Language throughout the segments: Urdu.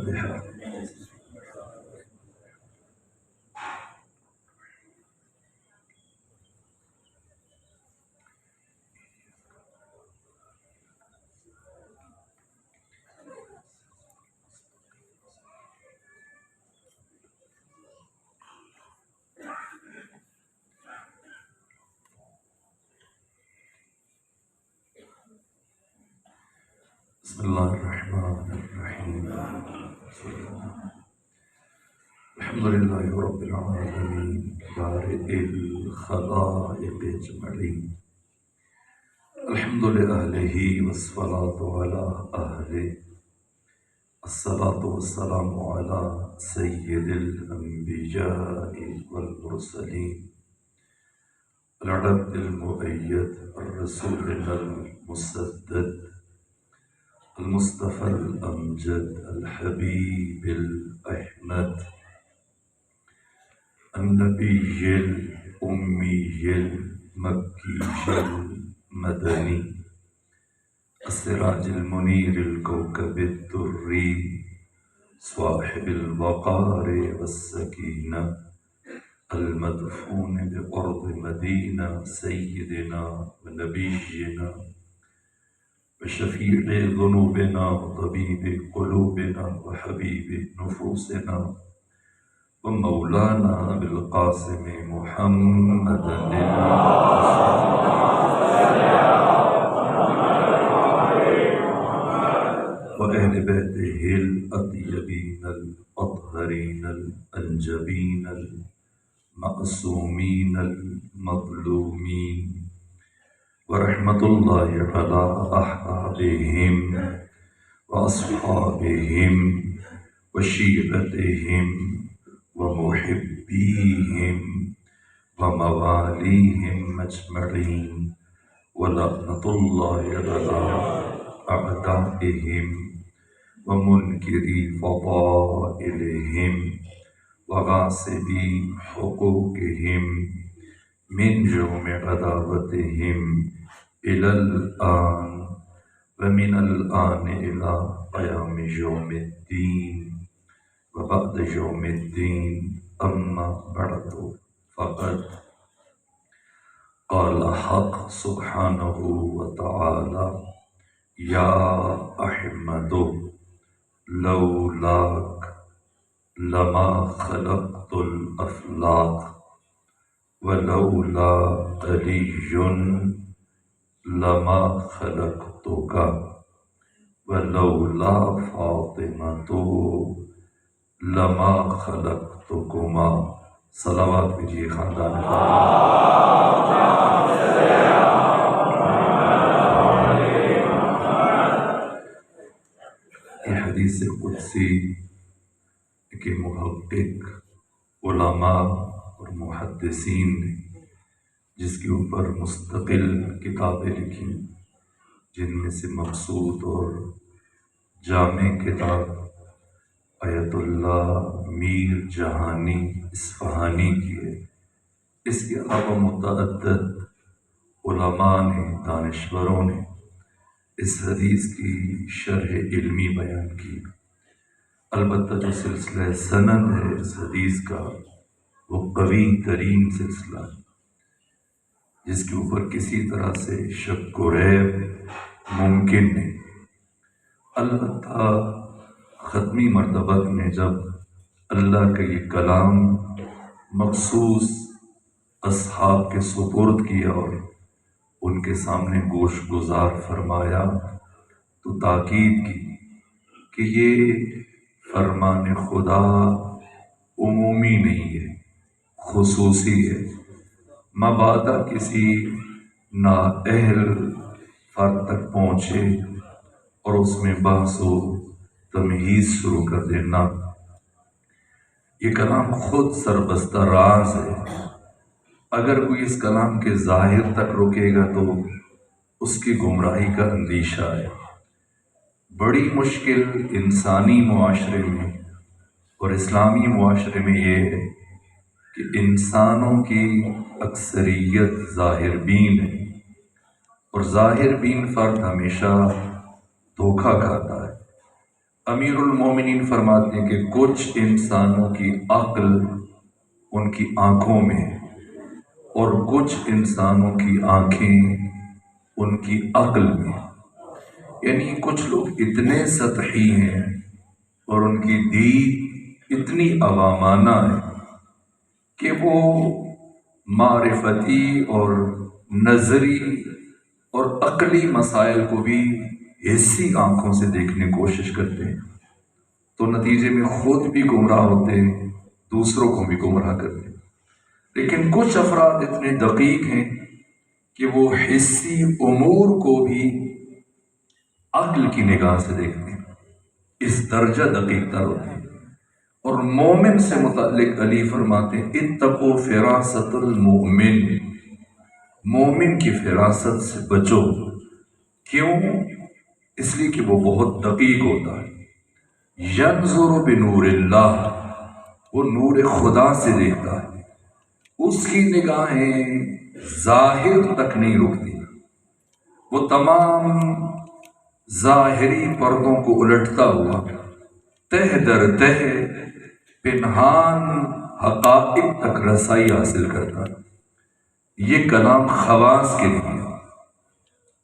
الفاتحة. بسم الله الرحمن الرحيم. الحمد لله رب العالمين بارئ الخلائق أجمعين. الحمد لأهله والصلاة على أهله. الصلاة والسلام على سيد الأنبياء والمرسلين العبد المؤيد الرسول المسدد المصطفى الأمجد الحبيب الأحمد النبي الأمي المكي المدني السراج المنير الكوكب الدري صاحب الوقار والسكينة المدفون بأرض مدينة سيدنا ونبينا وشفيع ذنوبنا وطبيب قلوبنا وحبيب نفوسنا ومولانا بالقاسم محمد وأهل بيته الأطيبين الأطهرين الأنجبين المعصومين المظلومين ورحمة الله على أحبابهم وأصحابهم وشيرتهم ومحبيهم ومواليهم أجمعين ولعنة الله على أعدائهم ومنكري فضائلهم وغاصبي حقوقهم من يوم عداوتهم إلى الآن ومن الآن إلى قيام يوم الدين وبعد يوم الدين أما بعد فقد قال حق سبحانه وتعالى يا أحمد لولاك لما خلقت الأفلاك ولولا علي لما خلقتك ولولا فاطمة لما خلقتكما. صلوات بجی خاندان یہ حدیث قدسی کے محقق علماء اور محدثین نے جس کے اوپر مستقل کتابیں لکھی، جن میں سے مقصود اور جامع کتاب آیت اللہ میر جہانی اصفہانی کی ہے۔ اس کے علاوہ متعدد علماء نے، دانشوروں نے اس حدیث کی شرح علمی بیان کی۔ البتہ جو سلسلہ سند ہے اس حدیث کا وہ قوی ترین سلسلہ ہے، جس کے اوپر کسی طرح سے شک و ریب ممکن نہیں۔ البتہ ختمی مرتبہ میں جب اللہ کا یہ کلام مخصوص اصحاب کے سپرد کیا اور ان کے سامنے گوش گزار فرمایا تو تاکید کی کہ یہ فرمان خدا عمومی نہیں ہے، خصوصی ہے۔ مبادا کسی نااہل فرد تک پہنچے اور اس میں بحث و تمہیز شروع کر دینا، یہ کلام خود سربستہ راز ہے۔ اگر کوئی اس کلام کے ظاہر تک رکے گا تو اس کی گمراہی کا اندیشہ ہے۔ بڑی مشکل انسانی معاشرے میں اور اسلامی معاشرے میں یہ ہے کہ انسانوں کی اکثریت ظاہر بین ہے، اور ظاہر بین فرد ہمیشہ دھوکہ کھاتا ہے۔ امیر المومنین فرماتے ہیں کہ کچھ انسانوں کی عقل ان کی آنکھوں میں اور کچھ انسانوں کی آنکھیں ان کی عقل میں، یعنی کچھ لوگ اتنے سطحی ہیں اور ان کی دید اتنی عوامانہ ہے کہ وہ معرفتی اور نظری اور عقلی مسائل کو بھی حسی آنکھوں سے دیکھنے کی کوشش کرتے ہیں، تو نتیجے میں خود بھی گمراہ ہوتے ہیں، دوسروں کو بھی گمراہ کرتے ہیں۔ لیکن کچھ افراد اتنے دقیق ہیں کہ وہ حسی امور کو بھی عقل کی نگاہ سے دیکھتے ہیں، اس درجہ دقیق تر ہوتے ہیں۔ اور مومن سے متعلق علی فرماتے ہیں اتقوا فراست المؤمن، مومن کی فراست سے بچو۔ کیوں؟ اس لیے کہ وہ بہت دقیق ہوتا ہے۔ ینظر بنور اللہ، وہ نور خدا سے دیکھتا ہے، اس کی نگاہیں ظاہر تک نہیں رکتی، وہ تمام ظاہری پردوں کو الٹتا ہوا تہ در تہ پنہان حقائق تک رسائی حاصل کرتا ہے۔ یہ کلام خواص کے لیے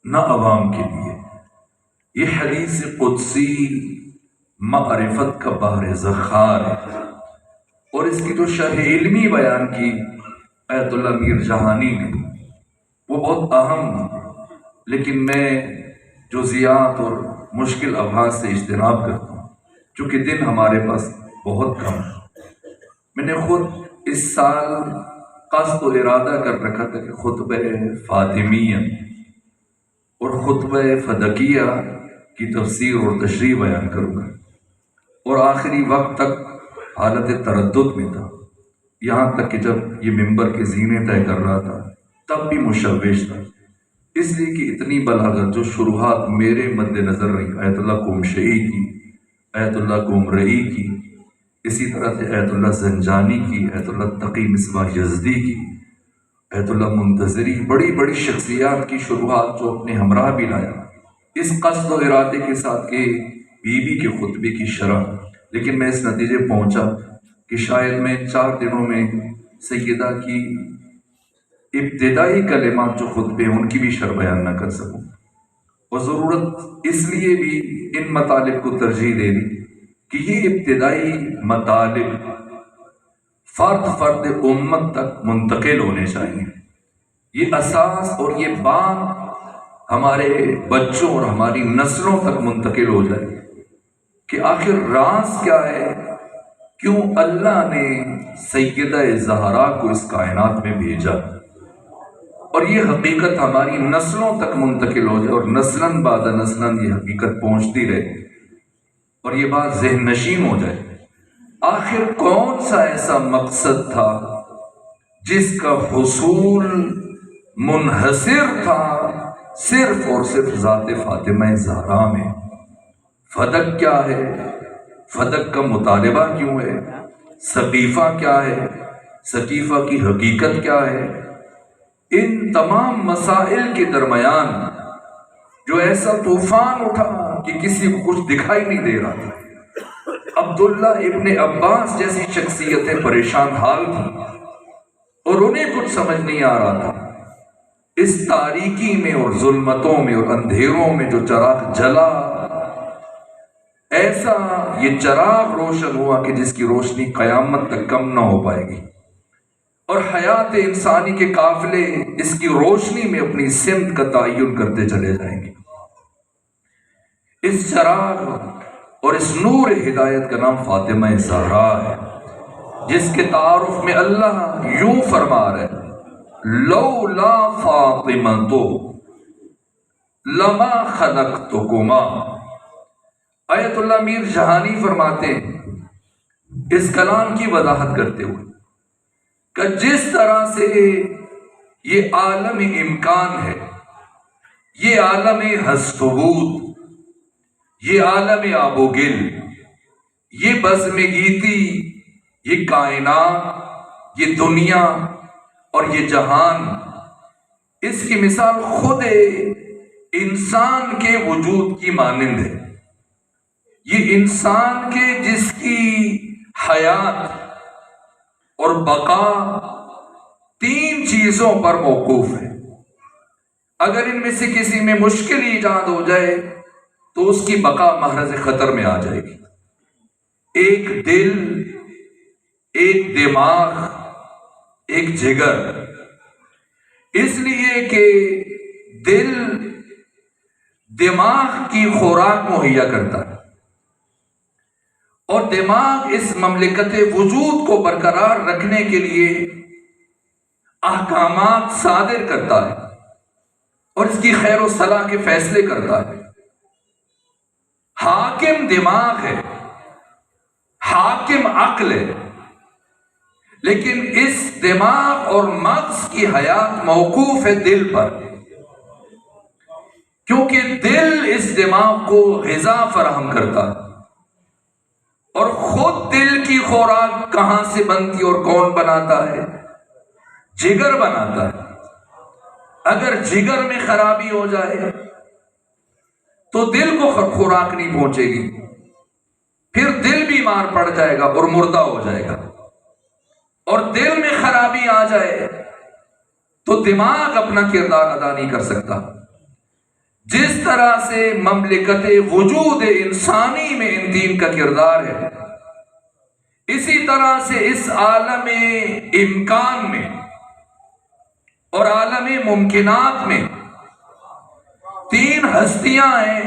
نہ عوام کے لیے، یہ حدیث قدسی معرفت کا بحر ذخار ہے، اور اس کی جو شرح علمی بیان کی آیت اللہ میر جہانی نے وہ بہت اہم، لیکن میں جزیات اور مشکل ابحاث سے اجتناب کرتا ہوں چونکہ دن ہمارے پاس بہت کم ہے۔ میں نے خود اس سال قصد و ارادہ کر رکھا تھا کہ خطبہ فاطمیہ اور خطبہ فدکیہ کی تفسیر اور تشریح بیان کروں گا، اور آخری وقت تک حالت تردد میں تھا، یہاں تک کہ جب یہ ممبر کے زینے طے کر رہا تھا تب بھی مشوش تھا، اس لیے کہ اتنی بلاغت جو شروحات میرے مد نظر رہی، آیت اللہ قمشئی کی، آیت اللہ قمرئی کی، اسی طرح سے آیت اللہ زنجانی کی، آیت اللہ تقی مصباح یزدی کی، آیت اللہ منتظری، بڑی بڑی شخصیات کی شروحات جو اپنے ہمراہ بھی لایا، اس قصد و ارادے کے ساتھ کہ بی بی کے خطبے کی شرح، لیکن میں اس نتیجے پہنچا کہ شاید میں 4 دنوں میں سیدہ کی ابتدائی کلمات جو خطبے ہیں ان کی بھی شرح بیان نہ کر سکوں، اور ضرورت اس لیے بھی ان مطالب کو ترجیح دے دی کہ یہ ابتدائی مطالب فرد امت تک منتقل ہونے چاہیے، یہ اساس اور یہ بات ہمارے بچوں اور ہماری نسلوں تک منتقل ہو جائے کہ آخر راز کیا ہے، کیوں اللہ نے سیدہ زہرا کو اس کائنات میں بھیجا، اور یہ حقیقت ہماری نسلوں تک منتقل ہو جائے اور نسلاً بعد نسلاً یہ حقیقت پہنچتی رہے اور یہ بات ذہن نشین ہو جائے۔ آخر کون سا ایسا مقصد تھا جس کا حصول منحصر تھا صرف اور صرف ذات فاطمہ زہرا میں؟ فدق کیا ہے؟ فدق کا مطالبہ کیوں ہے؟ سقیفہ کیا ہے؟ سقیفہ کی حقیقت کیا ہے؟ ان تمام مسائل کے درمیان جو ایسا طوفان اٹھا کہ کسی کو کچھ دکھائی نہیں دے رہا تھا، عبداللہ ابن عباس جیسی شخصیتیں پریشان حال تھیں اور انہیں کچھ سمجھ نہیں آ رہا تھا۔ اس تاریکی میں اور ظلمتوں میں اور اندھیروں میں جو چراغ جلا، ایسا یہ چراغ روشن ہوا کہ جس کی روشنی قیامت تک کم نہ ہو پائے گی، اور حیات انسانی کے قافلے اس کی روشنی میں اپنی سمت کا تعین کرتے چلے جائیں گے۔ اس چراغ اور اس نور ہدایت کا نام فاطمہ زہرا ہے، جس کے تعارف میں اللہ یوں فرما رہے ہیں لولا فاطمۃ لما خلقتکما۔ آیت اللہ میر جہانی فرماتے ہیں اس کلام کی وضاحت کرتے ہوئے کہ جس طرح سے یہ عالم امکان ہے، یہ عالم ہست و بود، یہ عالم آب و گل، یہ بزم گیتی، یہ کائنات، یہ دنیا اور یہ جہان، اس کی مثال خود انسان کے وجود کی مانند ہے۔ یہ انسان کے جس کی حیات اور بقا تین چیزوں پر موقوف ہے۔ اگر ان میں سے کسی میں مشکل ایجاد ہو جائے تو اس کی بقا محرز خطر میں آ جائے گی۔ ایک دل، ایک دماغ، ایک جگر۔ اس لیے کہ دل دماغ کی خوراک مہیا کرتا ہے، اور دماغ اس مملکت وجود کو برقرار رکھنے کے لیے احکامات صادر کرتا ہے اور اس کی خیر و صلاح کے فیصلے کرتا ہے۔ حاکم دماغ ہے، حاکم عقل ہے، لیکن اس دماغ اور مغز کی حیات موقوف ہے دل پر، کیونکہ دل اس دماغ کو غذا فراہم کرتا ہے۔ اور خود دل کی خوراک کہاں سے بنتی اور کون بناتا ہے؟ جگر بناتا ہے۔ اگر جگر میں خرابی ہو جائے تو دل کو خوراک نہیں پہنچے گی، پھر دل بیمار پڑ جائے گا اور مردہ ہو جائے گا۔ اور دل میں خرابی آ جائے تو دماغ اپنا کردار ادا نہیں کر سکتا۔ جس طرح سے مملکت وجود انسانی میں ان تین کا کردار ہے، اسی طرح سے اس عالم امکان میں اور عالم ممکنات میں تین ہستیاں ہیں،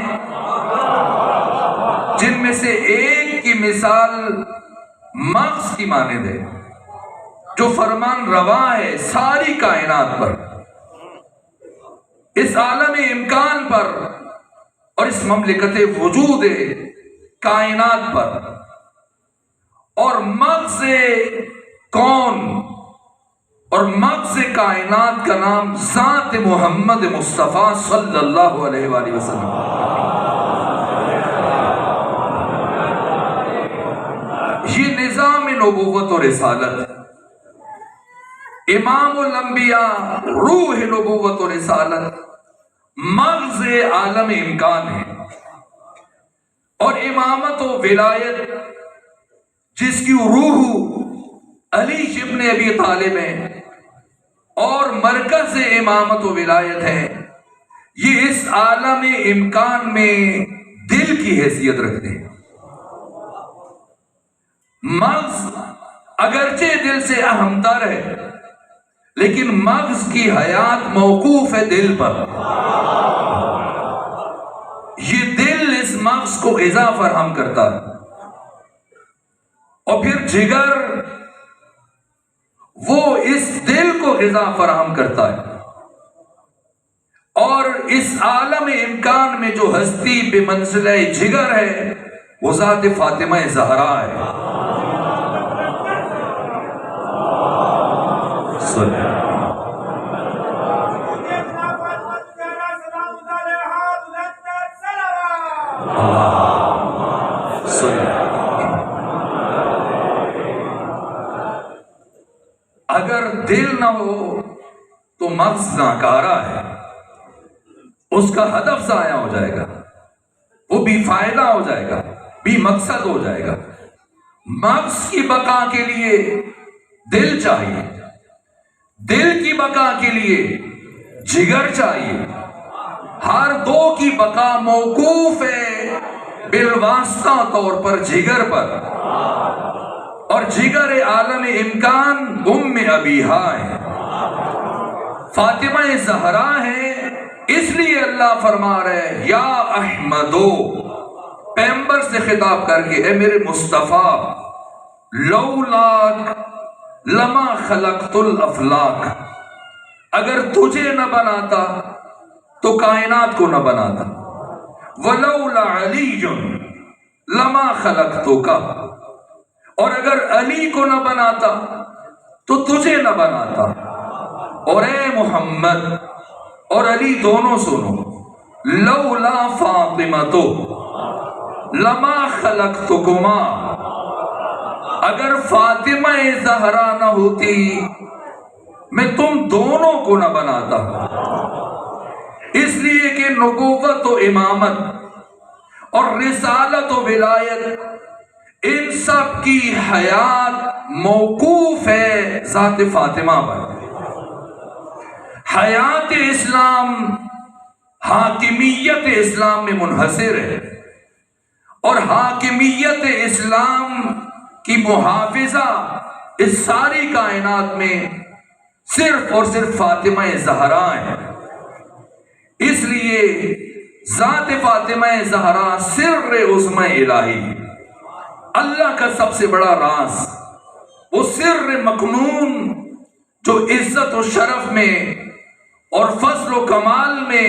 جن میں سے ایک کی مثال مغز کی مانند ہے، جو فرمان روا ہے ساری کائنات پر، اس عالم امکان پر اور اس مملکت وجود کائنات پر۔ اور مغز کون اور مغز کائنات کا نام ذات محمد مصطفیٰ صلی اللہ علیہ وآلہ وسلم۔ یہ نظام نبوت و رسالت ہے۔ امام الانبیاء روح نبوت و رسالت، مغز عالم امکان ہے، اور امامت و ولایت جس کی روح علی ابن ابی طالب ہے اور مرکز امامت و ولایت ہے، یہ اس عالم امکان میں دل کی حیثیت رکھتے ہیں۔ مغز اگرچہ دل سے اہم تر ہے، لیکن مغز کی حیات موقوف ہے دل پر۔ یہ دل اس مغز کو غذا فراہم کرتا ہے، اور پھر جگر وہ اس دل کو غذا فراہم کرتا ہے۔ اور اس عالم امکان میں جو ہستی بے منزلہ جگر ہے وہ ذات فاطمہ زہرا ہے۔ اگر دل نہ ہو تو مغز ناکارہ ہے، اس کا ہدف ضائع ہو جائے گا، وہ بھی فائدہ ہو جائے گا، بھی مقصد ہو جائے گا۔ مغز کی بقا کے لیے دل چاہیے، دل کی بقا کے لیے جگر چاہیے۔ ہر دو کی بقا موقوف ہے بالواسطہ طور پر جگر پر، اور جگر عالم امکان ام ابیہا ہے، فاطمہ زہرا ہے۔ اس لیے اللہ فرما رہے ہیں یا احمدو، پیغمبر سے خطاب کر کے، اے میرے مصطفیٰ، لولاک لما خلقت الافلاک، اگر تجھے نہ بناتا تو کائنات کو نہ بناتا، ولولا علی لما خلقتک، اور اگر علی کو نہ بناتا تو تجھے نہ بناتا۔ اور اے محمد اور علی دونوں سنو، لولا فاطمۃ لما خلقتکما، اگر فاطمہ زہرا نہ ہوتی میں تم دونوں کو نہ بناتا۔ اس لیے کہ نبوت و امامت اور رسالت و ولایت، ان سب کی حیات موقوف ہے ذات فاطمہ پر۔ حیات اسلام حاکمیت اسلام میں منحصر ہے، اور حاکمیت اسلام کی محافظہ اس ساری کائنات میں صرف اور صرف فاطمہ زہرا ہے۔ اس لیے ذات فاطمہ زہرا سر عظمی الہی، اللہ کا سب سے بڑا راز، وہ سر مکنون جو عزت و شرف میں اور فضل و کمال میں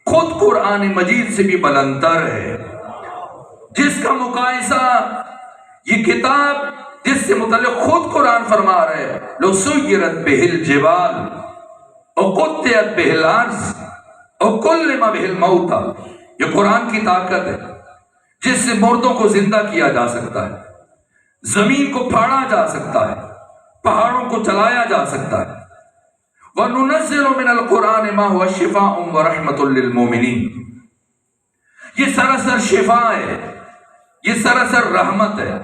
خود قرآن مجید سے بھی بلندتر ہے، جس کا مقایسہ یہ کتاب جس سے متعلق خود قرآن فرما رہے ہیں لو سیرت بہ الجبال او قطعت بہ الارض او کلم بہ الموتى، یہ قرآن کی طاقت ہے جس سے مردوں کو زندہ کیا جا سکتا ہے، زمین کو پھاڑا جا سکتا ہے، پہاڑوں کو چلایا جا سکتا ہے۔ وَنُنَزِّلُ مِنَ الْقُرْآنِ مَا هُوَ شِفَاءٌ وَرَحْمَةٌ لِّلْمُؤْمِنِينَ، یہ سراسر شفا ہے، یہ سراسر رحمت ہے۔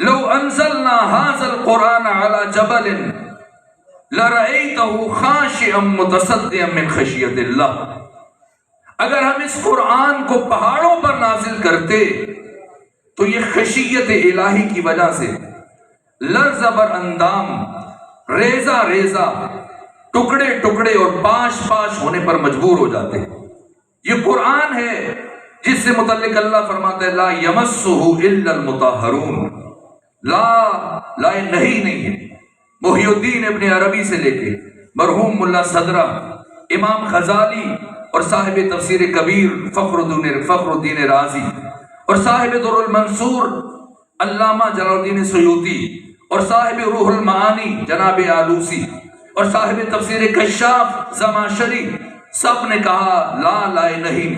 لو انزلنا هذا القرآن على جبل لرأيته خاشعا متصدعا من خشية الله، اگر ہم اس قرآن کو پہاڑوں پر نازل کرتے تو یہ خشیت الہی کی وجہ سے لرز بر اندام، ریزہ ریزہ، ٹکڑے ٹکڑے اور پاش پاش ہونے پر مجبور ہو جاتے۔ یہ قرآن ہے جس سے متعلق اللہ فرماتا ہے لا یمسہ الا المطہرون، لا نہیں ہے۔ محی الدین ابن عربی سے لے کے مرحوم ملا صدرہ، امام غزالی اور صاحب تفسیر کبیر فخر الدین رازی اور صاحب در المنصور علامہ جلال الدین سیوطی اور صاحب روح المعانی جناب آلوسی اور صاحب تفسیر کشاف زماشری، سب نے کہا لا نہیں،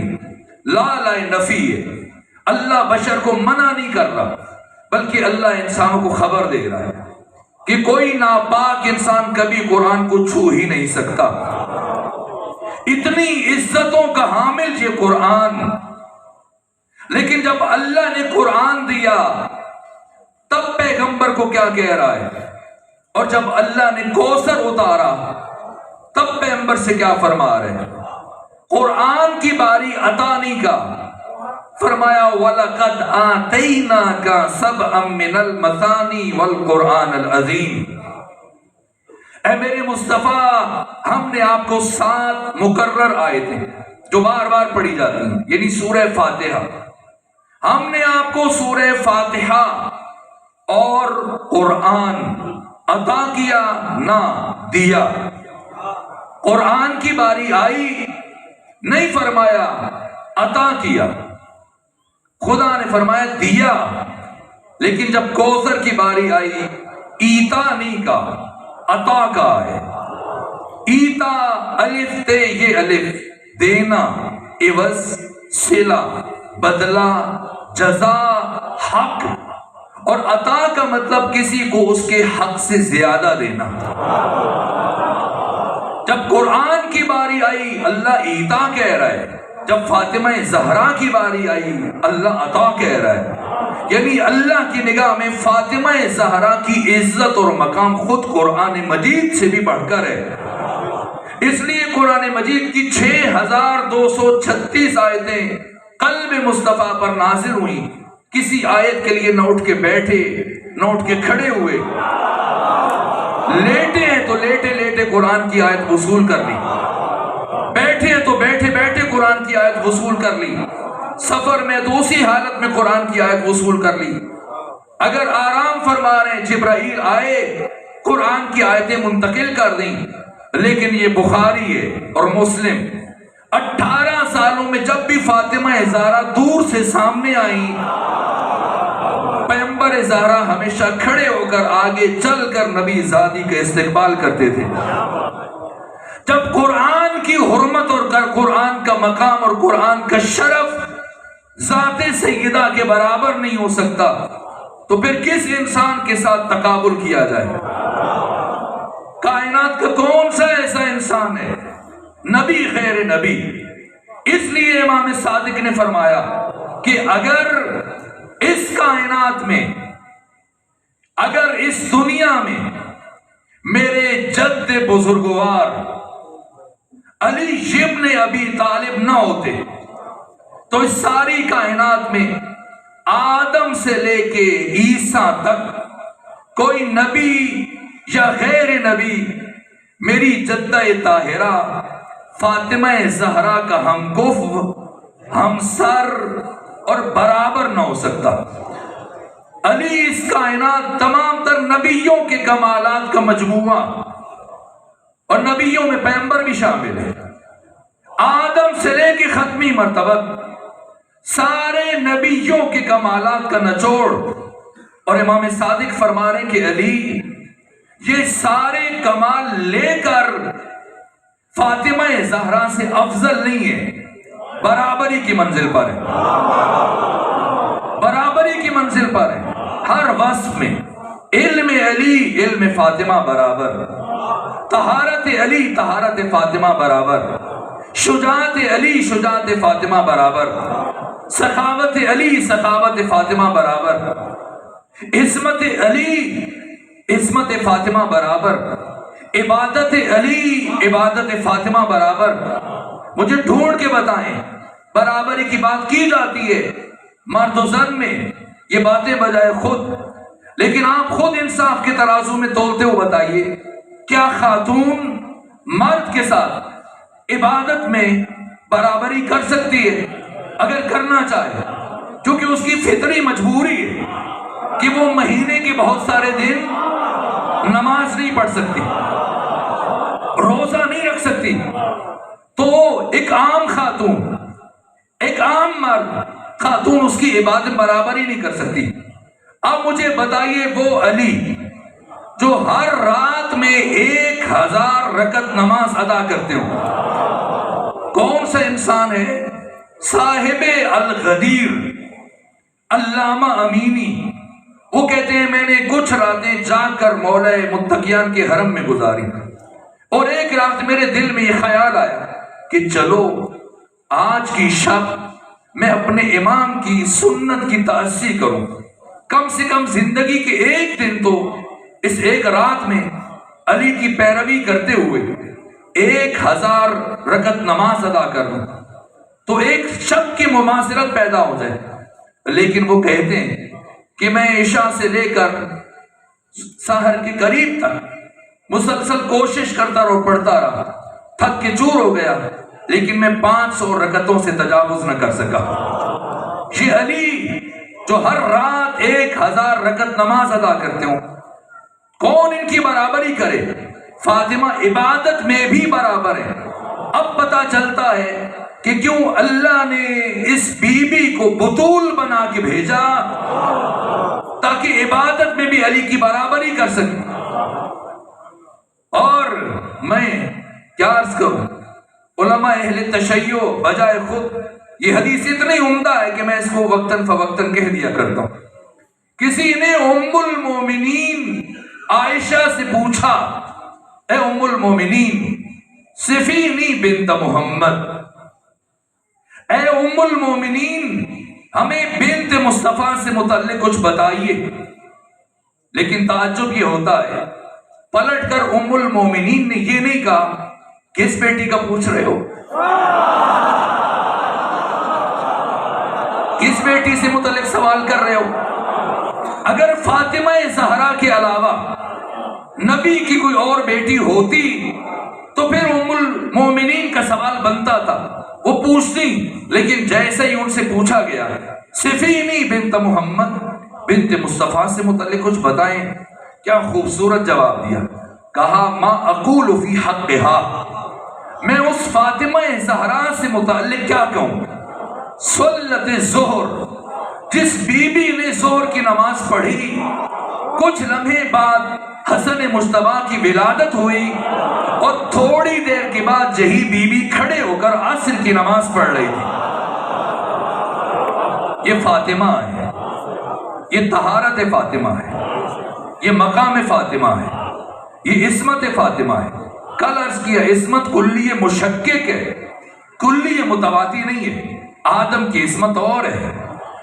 لا نفی ہے۔ اللہ بشر کو منع نہیں کر رہا، بلکہ اللہ انسانوں کو خبر دے رہا ہے کہ کوئی ناپاک انسان کبھی قرآن کو چھو ہی نہیں سکتا۔ اتنی عزتوں کا حامل یہ قرآن، لیکن جب اللہ نے قرآن دیا تب پیغمبر کو کیا کہہ رہا ہے، اور جب اللہ نے کوثر اتارا تب پیغمبر سے کیا فرما رہے ہیں۔ قرآن کی باری عطا نہیں کا، فرمایا وَلَقَدْ آتَيْنَاكَ سَبْعًا مِّنَ الْمَثَانِي وَالْقُرْآنَ الْعَظِيمِ، اے میرے مصطفیٰ ہم نے آپ کو 7 مکرر آیتیں جو بار بار پڑھی جاتی ہیں، یعنی سورہ فاتحہ، ہم نے آپ کو سورہ فاتحہ اور قرآن عطا کیا نہ دیا۔ قرآن کی باری آئی، نہیں فرمایا عطا کیا، خدا نے فرمایا دیا، لیکن جب کوثر کی باری آئی ایتا نہیں کا، عطا کا ہے۔ ایتا الف تے، یہ الف دینا، عوض، صلہ، بدلہ، جزا، حق، اور عطا کا مطلب کسی کو اس کے حق سے زیادہ دینا۔ جب قرآن کی باری آئی اللہ ایتا کہہ رہا ہے، جب فاطمہ زہرا کی باری آئی اللہ عطا کہہ رہا ہے، یعنی اللہ کی نگاہ میں فاطمہ زہرا کی عزت اور مقام خود قرآن مجید سے بھی بڑھ کر ہے۔ اس لیے قرآن مجید کی 6236 آیتیں قلب مصطفیٰ پر نازل ہوئی۔ کسی آیت کے لیے نہ اٹھ کے بیٹھے نہ اٹھ کے کھڑے ہوئے، لیٹے ہیں تو لیٹے لیٹے قرآن کی آیت وصول کر لی، بیٹھے ہیں تو بیٹھے بیٹھے قرآن کی آیت وصول کر لی، سفر میں تو اسی حالت میں قرآن کی آیت وصول کر لی۔ اگر آرام فرما رہے ہیں جبرائیل آئے قرآن کی آیتیں منتقل کر دیں، لیکن یہ بخاری ہے اور مسلم 18 سالوں میں جب بھی فاطمہ زہرا دور سے سامنے آئیں، پیغمبر زہرا ہمیشہ کھڑے ہو کر آگے چل کر نبی زادی کا استقبال کرتے تھے۔ جب قرآن کی حرمت اور قرآن کا مقام اور قرآن کا شرف ذات سیدہ کے برابر نہیں ہو سکتا تو پھر کس انسان کے ساتھ تقابل کیا جائے؟ کائنات کا کون سا ایسا انسان ہے نبی خیر نبی؟ اس لیے امام صادق نے فرمایا کہ اگر اس کائنات میں، اگر اس دنیا میں میرے جد بزرگوار علی ابن ابی طالب نہ ہوتے تو اس ساری کائنات میں آدم سے لے کے عیسیٰ تک کوئی نبی یا غیر نبی میری جدہ طاہرہ فاطمہ زہرا کا ہمکف، ہمسر اور برابر نہ ہو سکتا۔ علی اس کائنات تمام تر نبیوں کے کمالات کا مجموعہ، اور نبیوں میں پیغمبر بھی شامل ہے، آدم سے لے کے ختمی مرتبہ سارے نبیوں کے کمالات کا نچوڑ۔ اور امام صادق فرما رہے ہیں کہ علی یہ سارے کمال لے کر فاطمہ زہرا سے افضل نہیں ہے، برابری کی منزل پر ہے، برابری کی منزل پر ہے۔ ہر وصف میں علم علی علم فاطمہ برابر، طہارت علی طہارت فاطمہ برابر، شجاعت علی شجاعت فاطمہ برابر، سخاوت علی سخاوت فاطمہ برابر، عصمت علی عصمت فاطمہ برابر، عبادت علی عبادت فاطمہ برابر۔ مجھے ڈھونڈ کے بتائیں برابری کی بات کی جاتی ہے مرد و زن میں، یہ باتیں بجائے خود، لیکن آپ خود انصاف کے ترازو میں تولتے ہو بتائیے، کیا خاتون مرد کے ساتھ عبادت میں برابری کر سکتی ہے؟ اگر کرنا چاہے، کیونکہ اس کی فطری مجبوری ہے کہ وہ مہینے کے بہت سارے دن نماز نہیں پڑھ سکتی، روزہ نہیں رکھ سکتی، تو ایک عام خاتون، ایک عام مرد خاتون اس کی عبادت برابر ہی نہیں کر سکتی۔ اب مجھے بتائیے وہ علی جو ہر رات میں 1000 رکعت نماز ادا کرتے ہو، کون سا انسان ہے؟ صاحب الغدیر علامہ امینی، وہ کہتے ہیں میں نے کچھ راتیں جاگ کر مولا متقیان کے حرم میں گزاری، اور ایک رات میرے دل میں یہ خیال آیا کہ چلو آج کی شب میں اپنے امام کی سنت کی تعزیہ کروں، کم سے کم زندگی کے ایک دن تو اس ایک رات میں علی کی پیروی کرتے ہوئے 1000 رکعت نماز ادا کر دوں تو ایک شب کی مماثلت پیدا ہو جائے۔ لیکن وہ کہتے ہیں کہ میں عشاء سے لے کر سحر کے قریب تک مسلسل کوشش کرتا رہا، پڑھتا رہا، تھک کے چور ہو گیا، لیکن میں 500 رکعتوں سے تجاوز نہ کر سکا۔ یہ علی جو ہر رات 1000 رکعت نماز ادا کرتے ہوں، کون ان کی برابری کرے؟ فاطمہ عبادت میں بھی برابر ہے۔ اب پتا چلتا ہے کہ کیوں اللہ نے اس بی بی کو بطول بنا کے بھیجا، تاکہ عبادت میں بھی علی کی برابری کر سکے۔ اور میں کیا عرض کروں، علماء اہل تشیع بجائے خود، یہ حدیث اتنی عمدہ ہے کہ میں اس کو وقتاً فوقتاً کہہ دیا کرتا ہوں۔ کسی نے ام المومنین عائشہ سے پوچھا، اے ام المومنین صفینی بنت محمد، اے ام المومنین ہمیں بنت مصطفیٰ سے متعلق کچھ بتائیے۔ لیکن تعجب یہ ہوتا ہے، پلٹ کر ام المومنین نے یہ نہیں کہا کس بیٹی کا پوچھ رہے ہو، کس بیٹی سے متعلق سوال کر رہے ہو۔ اگر فاطمہ زہرا کے علاوہ نبی کی کوئی اور بیٹی ہوتی تو پھر ام المومنین کا سوال بنتا تھا، وہ پوچھتی، لیکن جیسے ہی ان سے پوچھا گیا صفینی بنت محمد، بنت مصطفیٰ سے متعلق کچھ بتائیں، کیا خوبصورت جواب دیا، کہا ما اقول فی حقہا، میں اس فاطمہ زہرا سے متعلق کیا کہوں، صلت الظہر، جس بی بی نے ظہر کی نماز پڑھی، کچھ لمحے بعد حسن مجتبیٰ کی ولادت ہوئی، اور تھوڑی دیر کے بعد یہی بی بی کھڑے ہو کر عصر کی نماز پڑھ رہی تھی۔ یہ فاطمہ ہے، یہ طہارت فاطمہ ہے، یہ مقام فاطمہ ہے، یہ عصمت فاطمہ ہے۔ کل عرض کیا عصمت کلی مشکک ہے، کلی متواتی نہیں ہے۔ آدم کی عصمت اور ہے،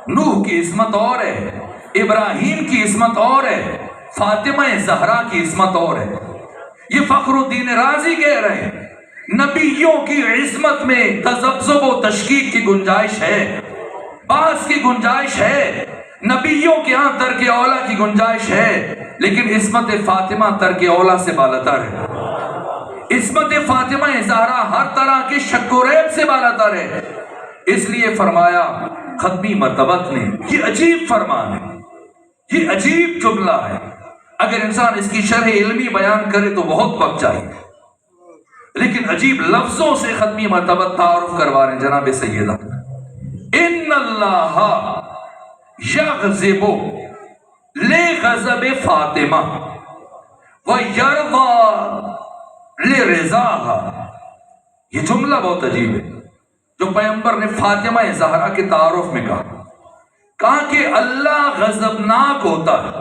نوح کی عصمت اور ہے، ابراہیم کی عصمت اور ہے، فاطمہ زہرا کی عصمت اور ہے۔ یہ فخر الدین رازی کہہ رہے ہیں نبیوں کی عصمت میں تذبذب و تشکیک کی گنجائش ہے، بحث کی گنجائش ہے، نبیوں کے ہاں ترک اولا کی گنجائش ہے، لیکن عصمت فاطمہ ترک اولا سے بالاتر ہے۔ عصمت فاطمہ زہرا ہر طرح کے شک و ریب سے بالاتر ہے۔ اس لیے فرمایا ختمی مرتبت نے، یہ عجیب فرمان ہے، یہ عجیب جملہ ہے، اگر انسان اس کی شرح علمی بیان کرے تو بہت وقت چاہیے، لیکن عجیب لفظوں سے ختمی مرتبت تعارف کروا رہے ہیں جناب سیدہ۔ ان اللہ یغضب لغضب فاطمہ ویرضی لرضاها۔ یہ جملہ بہت عجیب ہے جو پیغمبر نے فاطمہ زہرا کے تعارف میں کہا کہ اللہ غضبناک ہوتا ہے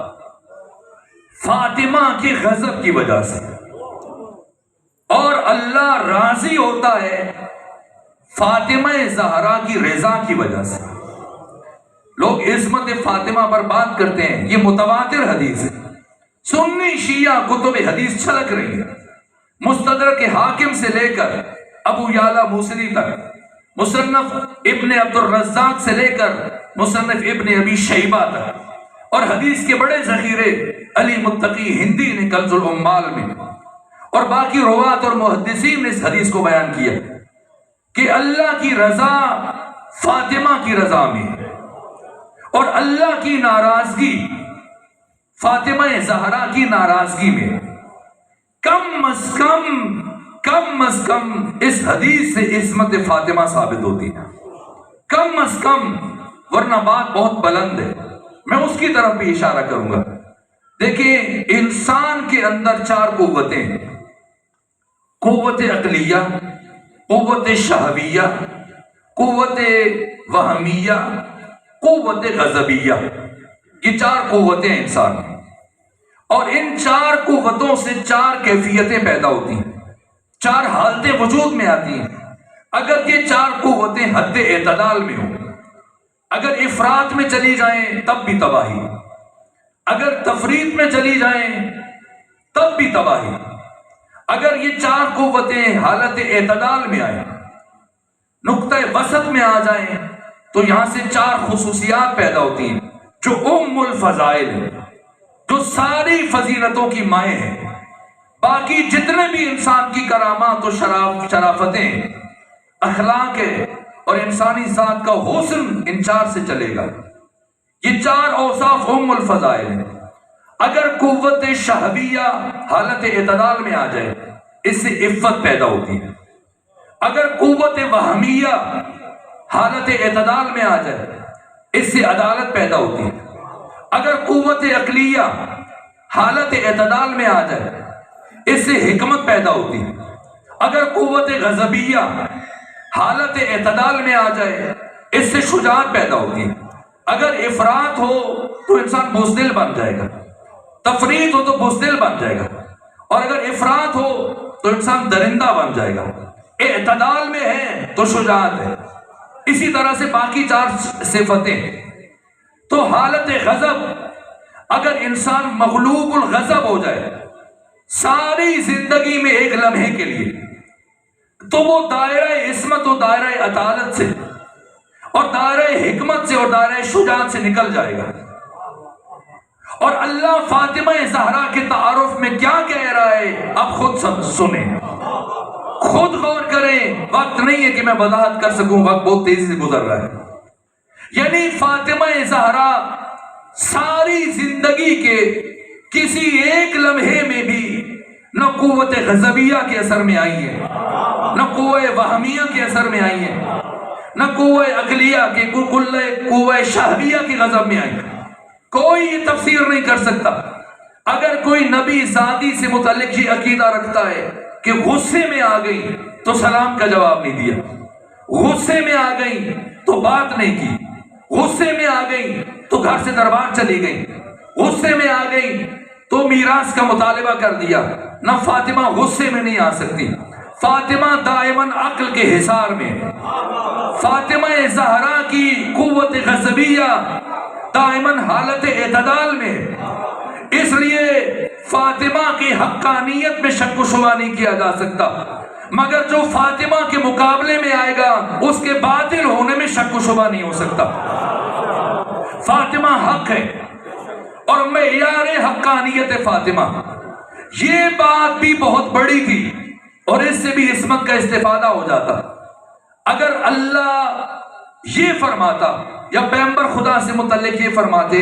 فاطمہ کے غضب کی وجہ سے، اور اللہ راضی ہوتا ہے فاطمہ زہرا کی رضا کی وجہ سے۔ لوگ عصمت فاطمہ پر بات کرتے ہیں، یہ متواتر حدیث ہے، سنی شیعہ کتب حدیث چھلک رہی ہے، مستدرک حاکم سے لے کر ابو یعلا موصلی تک، مصنف ابن عبد الرزاق سے لے کر مصنف ابن ابی شیبہ تک، اور حدیث کے بڑے ذخیرے علی متقی ہندی نے کنز العمال میں، اور باقی روات اور محدثین نے اس حدیث کو بیان کیا کہ اللہ کی رضا فاطمہ کی رضا میں، اور اللہ کی ناراضگی فاطمہ زہرا کی ناراضگی میں۔ کم از کم اس حدیث سے عصمت فاطمہ ثابت ہوتی ہے، کم از کم، ورنہ بات بہت بلند ہے، میں اس کی طرف بھی اشارہ کروں گا۔ دیکھیں انسان کے اندر چار قوتیں ہیں، قوت عقلیہ، قوت شہویہ، قوت وہمیہ، قوت غضبیہ، یہ چار قوتیں ہیں انسان میں، اور ان چار قوتوں سے چار کیفیتیں پیدا ہوتی ہیں، چار حالتیں وجود میں آتی ہیں۔ اگر یہ چار قوتیں حد اعتدال میں ہوں، اگر افراط میں چلی جائیں تب بھی تباہی، اگر تفریط میں چلی جائیں تب بھی تباہی، اگر یہ چار قوتیں حالت اعتدال میں آئیں، نقطہ وسط میں آ جائیں، تو یہاں سے چار خصوصیات پیدا ہوتی ہیں جو ام الفضائل ہیں، جو ساری فضیلتوں کی مائیں ہیں۔ باقی جتنے بھی انسان کی کرامات و شرافتیں، اخلاق ہے اور انسانی ذات کا حسن ان چار سے چلے گا۔ یہ چار اوصاف ام الفضائل ہیں۔ اگر قوت شہویہ حالت اعتدال میں آ جائے، اس سے عفت پیدا ہوتی ہے۔ اگر قوت وہمیہ حالت اعتدال میں آ جائے، اس سے عدالت پیدا ہوتی ہے۔ اگر قوت عقلیہ حالت اعتدال میں آ جائے، اس سے حکمت پیدا ہوتی ہے۔ اگر قوت غضبیہ حالت اعتدال میں آ جائے، اس سے شجاعت پیدا ہوتی ہے۔ اگر افراط ہو تو انسان بزدل بن جائے گا، تفریط ہو تو بزدل بن جائے گا، اور اگر افراط ہو تو انسان درندہ بن جائے گا۔ اعتدال میں ہے تو شجاعت ہے۔ اسی طرح سے باقی چار صفتیں۔ تو حالت غضب، اگر انسان مغلوب الغضب ہو جائے ساری زندگی میں ایک لمحے کے لیے، تو وہ دائرہ عصمت و دائرہ عدالت سے اور دائرہ حکمت سے اور دائرہ شجاعت سے نکل جائے گا۔ اور اللہ فاطمہ زہرا کے تعارف میں کیا کہہ رہا ہے اب خود سنیں، خود غور کریں، وقت نہیں ہے کہ میں وضاحت کر سکوں، وقت بہت تیزی سے گزر رہا ہے۔ یعنی فاطمہ زہرا ساری زندگی کے کسی ایک لمحے میں بھی نہ قوت غضبیہ کے اثر میں آئی ہے، نہ قوت وہمیہ کے اثر میں آئی ہے، نہ قوت عقلیہ کے قوت شہویہ کے غضب میں آئی ہے۔ کوئی یہ تفسیر نہیں کر سکتا۔ اگر کوئی نبی ذاتی سے متعلق یہ عقیدہ رکھتا ہے کہ غصے میں آ گئی تو سلام کا جواب نہیں دیا، غصے میں آ گئی تو بات نہیں کی، غصے میں آ گئی تو گھر سے دربار چلی گئی، غصے میں آ گئی تو میراث کا مطالبہ کر دیا، نہ فاطمہ غصے میں نہیں آ سکتی۔ فاطمہ دائماً عقل کے حصار میں، فاطمہ زہرا کی قوت غضبیہ دائماً حالت اعتدال میں، اس لیے فاطمہ کی حقانیت میں شک و شبہ نہیں کیا جا سکتا، مگر جو فاطمہ کے مقابلے میں آئے گا اس کے باطل ہونے میں شک و شبہ نہیں ہو سکتا۔ فاطمہ حق ہے اور معیار حقانیت فاطمہ، یہ بات بھی بہت بڑی تھی اور اس سے بھی عصمت کا استفادہ ہو جاتا۔ اگر اللہ یہ فرماتا یا پیغمبر خدا سے متعلق یہ فرماتے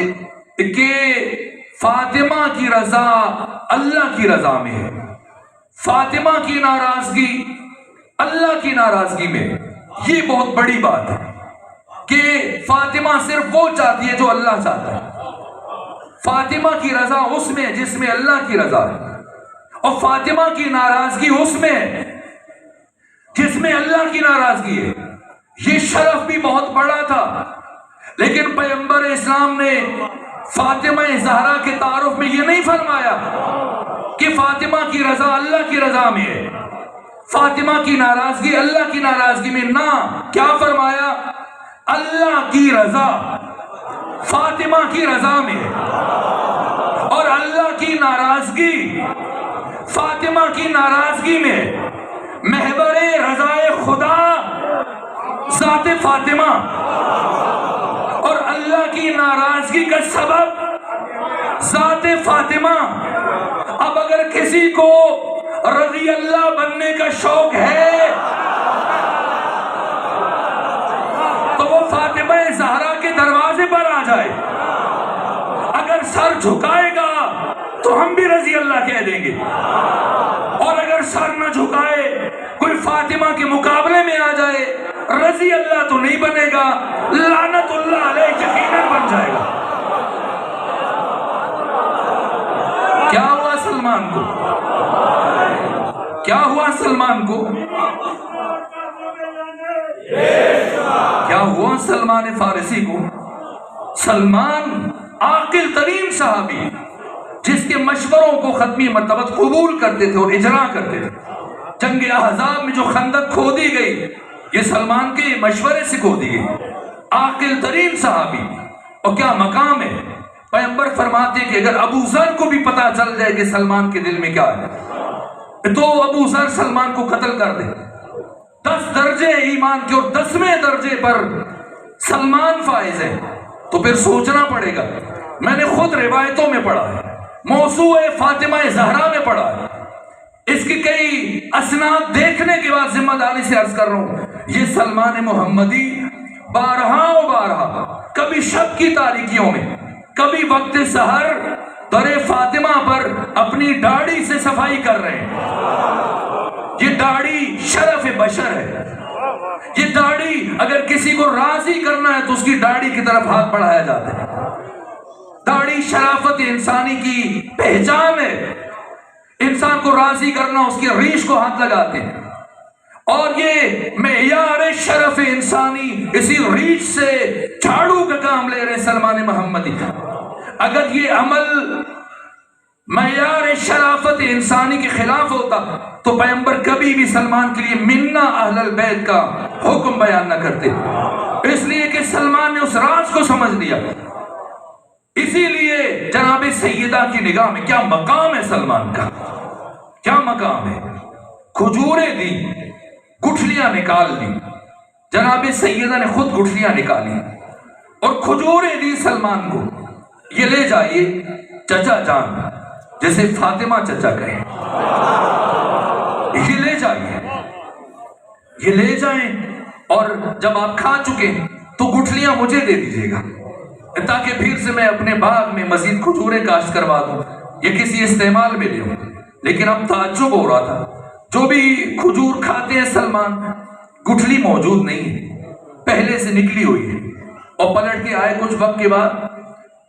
کہ فاطمہ کی رضا اللہ کی رضا میں ہے، فاطمہ کی ناراضگی اللہ کی ناراضگی میں، یہ بہت بڑی بات ہے کہ فاطمہ صرف وہ چاہتی ہے جو اللہ چاہتا ہے، فاطمہ کی رضا اس میں ہے جس میں اللہ کی رضا ہے، اور فاطمہ کی ناراضگی اس میں ہے جس میں اللہ کی ناراضگی ہے۔ یہ شرف بھی بہت بڑا تھا، لیکن پیغمبر اسلام نے فاطمہ زہرا کے تعارف میں یہ نہیں فرمایا کہ فاطمہ کی رضا اللہ کی رضا میں ہے، فاطمہ کی ناراضگی اللہ کی ناراضگی میں، نہ، کیا فرمایا؟ اللہ کی رضا فاطمہ کی رضا میں ہے، اور اللہ کی ناراضگی فاطمہ کی ناراضگی میں، محور رضائے خدا ذات فاطمہ، اور اللہ کی ناراضگی کا سبب ذات فاطمہ۔ اب اگر کسی کو رضی اللہ بننے کا شوق ہے تو وہ فاطمہ زہرا کے دروازے پر آ جائے، اگر سر جھکائے گا تو ہم بھی رضی اللہ کہہ دیں گے، اور اگر سر نہ جھکائے کوئی فاطمہ کے مقابلے میں آ جائے رضی اللہ تو نہیں بنے گا، لعنت اللہ علیہ یقیناً بن جائے گا۔ کیا ہوا سلمان کو؟ کیا ہوا سلمان کو؟ کیا ہوا سلمان فارسی کو؟ سلمان عاقل ترین صحابی، جس کے مشوروں کو ختمی مرتبہ قبول کرتے تھے اور اجرا کرتے تھے۔ جنگ احزاب میں جو خندق کھودی گئی یہ سلمان کے مشورے سے کھودی گئی، عاقل ترین صحابی، اور کیا مقام ہے۔ پیغمبر فرماتے کہ اگر ابو ذر کو بھی پتا چل جائے کہ سلمان کے دل میں کیا ہے تو ابو ذر سلمان کو قتل کر دے۔ 10 درجے ایمان کے اور 10ویں درجے پر سلمان فائز ہے، تو پھر سوچنا پڑے گا۔ میں نے خود روایتوں میں پڑھا ہے، موضوع فاطمہ زہرا میں پڑھا ہے، اس کی کئی اسناد دیکھنے کے بعد ذمہ داری سے عرض کر رہا ہوں، یہ سلمان محمدی بارہا و بارہا، کبھی شب کی تاریکیوں میں، کبھی وقت سحر در فاطمہ پر اپنی داڑھی سے صفائی کر رہے ہیں۔ یہ داڑھی شرف بشر ہے، یہ داڑھی اگر کسی کو راضی کرنا ہے تو اس کی داڑھی کی طرف ہاتھ بڑھایا جاتا ہے۔ داڑھی شرافت انسانی کی پہچان ہے، انسان کو راضی کرنا اس کی ریش کو ہاتھ لگاتے ہیں، اور یہ معیار شرف انسانی اسی ریش سے جھاڑو کا کام لے رہے سلمان محمدی۔ اگر یہ عمل معیار شرافت انسانی کے خلاف ہوتا تو پیغمبر کبھی بھی سلمان کے لیے منا اہل البیت کا حکم بیان نہ کرتے، اس لیے کہ سلمان نے اس راز کو سمجھ لیا۔ اسی لیے جناب سیدہ کی نگاہ میں کیا مقام ہے سلمان کا، کیا مقام ہے۔ کھجوریں دی، گٹھلیاں نکال دی، جناب سیدہ نے خود گٹھلیاں نکالی اور کھجوریں دی سلمان کو، یہ لے جائیے چچا جان، جیسے فاطمہ چچا کہیں، یہ لے جائیے، یہ لے جائیں، اور جب آپ کھا چکے تو گٹھلیاں مجھے دے دیجیے گا تاکہ پھر سے میں اپنے باغ میں مزید کھجوریں کاشت کروا دوں یا کسی استعمال میں لوں۔ لیکن اب تعجب ہو رہا تھا، جو بھی کھجور کھاتے ہیں سلمان، گٹھلی موجود نہیں ہے، پہلے سے نکلی ہوئی ہے، اور پلٹ کے آئے کچھ وقت کے بعد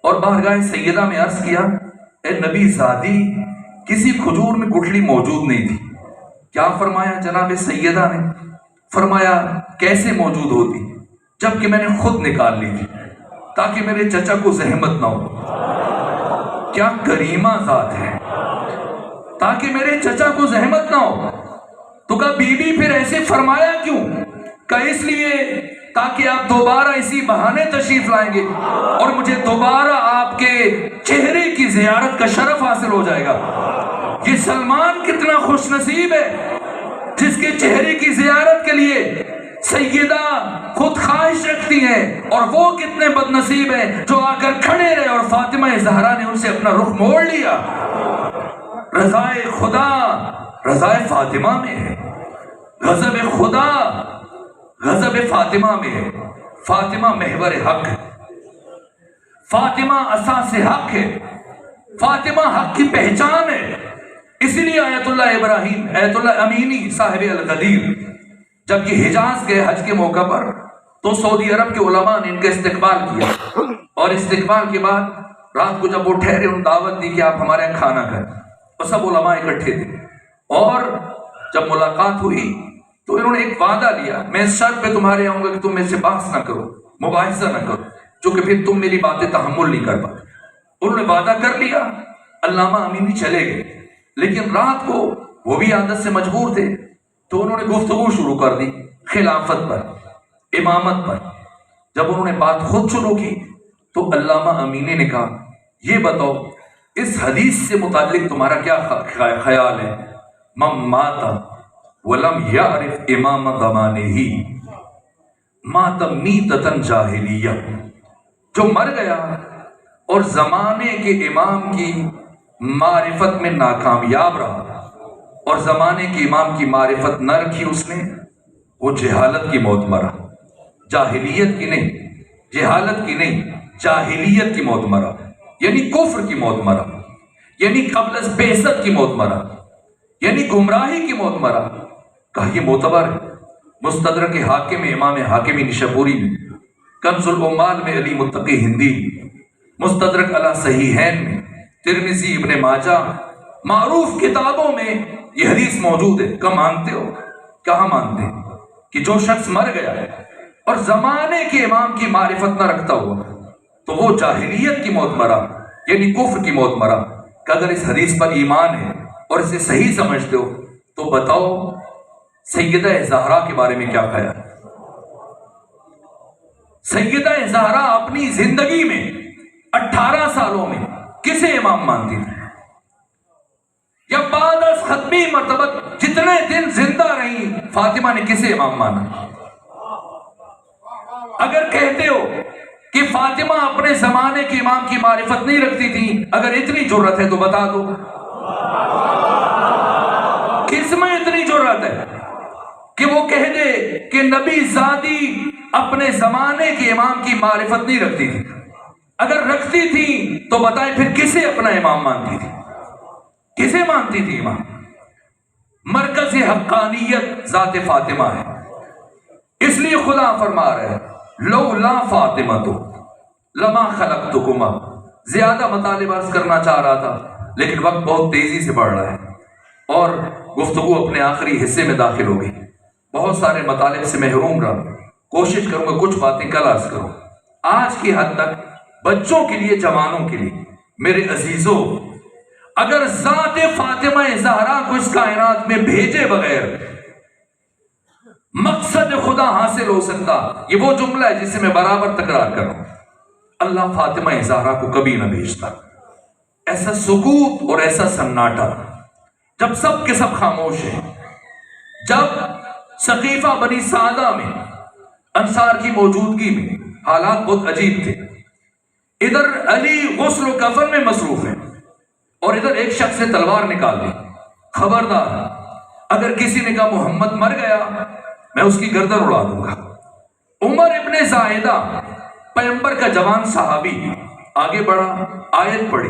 اور بارگاہ سیدہ میں عرض کیا، اے نبی زادی، کسی کھجور میں گٹھلی موجود نہیں تھی۔ کیا فرمایا جناب سیدہ نے؟ فرمایا کیسے موجود ہوتی جبکہ میں نے خود نکال لی تھی تاکہ میرے چچا کو زحمت نہ ہو۔ کیا کریمہ ذات ہے، تاکہ میرے چچا کو زحمت نہ ہو۔ تو کہا بیوی پھر ایسے فرمایا کیوں؟ کہ اس لیے تاکہ آپ دوبارہ اسی بہانے تشریف لائیں گے اور مجھے دوبارہ آپ کے چہرے کی زیارت کا شرف حاصل ہو جائے گا۔ یہ سلمان کتنا خوش نصیب ہے جس کے چہرے کی زیارت کے لیے سیدہ خود خواہش رکھتی ہیں، اور وہ کتنے بد نصیب ہیں جو آ کر کھڑے رہے اور فاطمہ زہرا نے ان سے اپنا رخ موڑ لیا۔ رضائے خدا رضائے فاطمہ میں ہے، غضب خدا غضب فاطمہ میں ہے۔ فاطمہ محور حق ہے، فاطمہ اساس حق ہے، فاطمہ حق کی پہچان ہے۔ اسی لیے آیت اللہ ابراہیم، آیت اللہ امینی صاحب الغدیر جب یہ حجاز گئے حج کے موقع پر تو سعودی عرب کے علماء نے ان کا استقبال کیا، اور استقبال کے بعد رات کو جب وہ ٹھہرے ان دعوت دی کہ آپ ہمارے یہاں کھانا کھائیں، اور سب علماء اکٹھے تھے، اور جب ملاقات ہوئی تو انہوں نے ایک وعدہ لیا، میں اس شرط پہ تمہارے آؤں گا کہ تم میرے سے بحث نہ کرو، مباحثہ نہ کرو، چونکہ پھر تم میری باتیں تحمل نہیں کر پاتے۔ انہوں نے وعدہ کر لیا، علامہ امینی چلے گئے، لیکن رات کو وہ بھی عادت سے مجبور تھے تو انہوں نے گفتگو شروع کر دی خلافت پر، امامت پر۔ جب انہوں نے بات خود شروع کی تو علامہ امینی نے کہا یہ بتاؤ اس حدیث سے متعلق تمہارا کیا خیال ہے؟ من مات ولم یعرف امام زمانہ مات میتۃ جاہلیہ، جو مر گیا اور زمانے کے امام کی معرفت میں ناکامیاب رہا اور زمانے کے امام کی معرفت نہ رکھی اس نے، وہ جہالت کی موت مرا، جاہلیت کی نہیں، جہالت کی نہیں، جاہلیت کی موت مرا، یعنی کفر کی موت مرا، یعنی قبل از بعثت کی موت مرا، یعنی گمراہی کی موت مرا۔ کہا یہ معتبر ہے، مستدرک حاکم امام حاکمی نشاپوری میں، کنز العمال میں علی متقی ہندی، مستدرک علی صحیحین میں، ترمذی ابن ماجہ، معروف کتابوں میں یہ حدیث موجود ہے۔ کہاں مانتے ہو؟ کہاں مانتے ہیں کہ جو شخص مر گیا ہے اور زمانے کے امام کی معرفت نہ رکھتا ہوا تو وہ جاہلیت کی موت مرا، یعنی کفر کی موت مرا۔ کہ اگر اس حدیث پر ایمان ہے اور اسے صحیح سمجھتے ہو تو بتاؤ سیدہ زہرا کے بارے میں کیا خیال ہے؟ سیدہ زہرا اپنی زندگی میں 18 سالوں میں کسے امام مانتی تھی؟ یا بعد از ختمی مرتبہ جتنے دن زندہ رہی فاطمہ نے کسے امام مانا؟ اگر کہتے ہو کہ فاطمہ اپنے زمانے کے امام کی معرفت نہیں رکھتی تھی، اگر اتنی جرت ہے تو بتا دو کس میں اتنی جرت ہے کہ وہ کہہ دے کہ نبی ذاتی اپنے زمانے کے امام کی معرفت نہیں رکھتی تھی؟ اگر رکھتی تھی تو بتائیں پھر کسے اپنا امام مانتی تھی؟ کسے مانتی تھی امام؟ مرکز حقانیت ذات فاطمہ ہے۔ اس لیے خدا فرما رہے ہیں لولا فاطمہ تو لما خلقتکما۔ زیادہ مطالب عرض کرنا چاہ رہا تھا لیکن وقت بہت تیزی سے بڑھ رہا ہے اور گفتگو اپنے آخری حصے میں داخل ہو گئی، بہت سارے مطالب سے محروم رہا۔ کوشش کروں گا کچھ باتیں کل عرض کروں۔ آج کی حد تک بچوں کے لیے، جوانوں کے لیے، میرے عزیزوں، اگر ذات فاطمہ زہرا کو اس کائنات میں بھیجے بغیر مقصد خدا حاصل ہو سکتا، یہ وہ جملہ ہے جسے میں برابر تکرار کر رہا ہوں، اللہ فاطمہ زہرا کو کبھی نہ بھیجتا۔ ایسا سکوت اور ایسا سناٹا جب سب کے سب خاموش ہیں، جب سقیفہ بنی سعدہ میں انصار کی موجودگی میں حالات بہت عجیب تھے، ادھر علی غسل و کفن میں مصروف ہیں اور ادھر ایک شخص نے تلوار نکال لی، خبردار اگر کسی نے کہا محمد مر گیا میں اس کی گردن اڑا دوں گا۔ عمر ابن زائدہ پیغمبر کا جوان صحابی آگے بڑھا، آیت پڑھی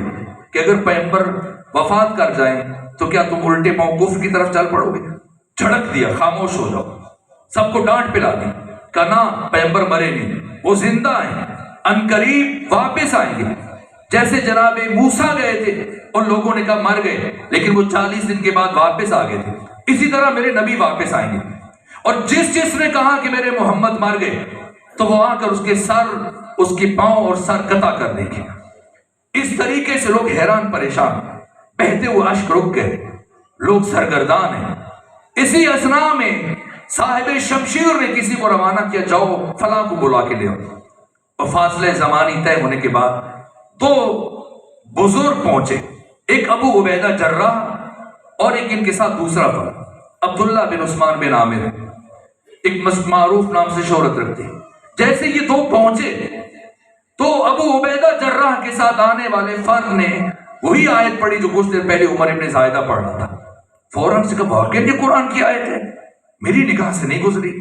کہ اگر پیغمبر وفات کر جائیں تو کیا تم الٹے پاؤں کفر کی طرف چل پڑو گے؟ جھڑک دیا خاموش ہو جاؤ، سب کو ڈانٹ پلا دی، کہا نا پیغمبر مرے نہیں، وہ زندہ ہیں، عنقریب واپس آئیں گے۔ جیسے جناب موسیٰ گئے تھے اور لوگوں نے کہا مر گئے لیکن وہ 40 دن کے بعد واپس آ گئے تھے، اسی طرح میرے نبی واپس آئیں گے۔ اور جس نے کہا کہ میرے محمد مر گئے تو وہ آ کر اس کے سر، اس کے پاؤں اور سر قطع کر دیں گے۔ اس طریقے سے لوگ حیران پریشان، بہتے ہوئے اشک رک گئے، لوگ سرگردان ہیں، اسی اسنا میں صاحب شمشیر نے کسی کو روانہ کیا، جاؤ فلاں کو بلا کے لے آؤ۔ اور فاصلہ زمانی طے ہونے کے بعد دو بزرگ پہنچے، ایک ابو عبیدہ جراح اور ایک ان کے ساتھ دوسرا فرد عبداللہ بن عثمان بن عامر، ایک معروف نام سے شہرت رکھتے ہیں۔ جیسے یہ دو پہنچے تو ابو عبیدہ جراح کے ساتھ آنے والے فرد نے وہی آیت پڑھی جو کچھ دیر پہلے عمر ابن زائدہ پڑھ رہا تھا۔ فوراً سے کہا واقعی یہ قرآن کی آیت ہے، میری نگاہ سے نہیں گزری،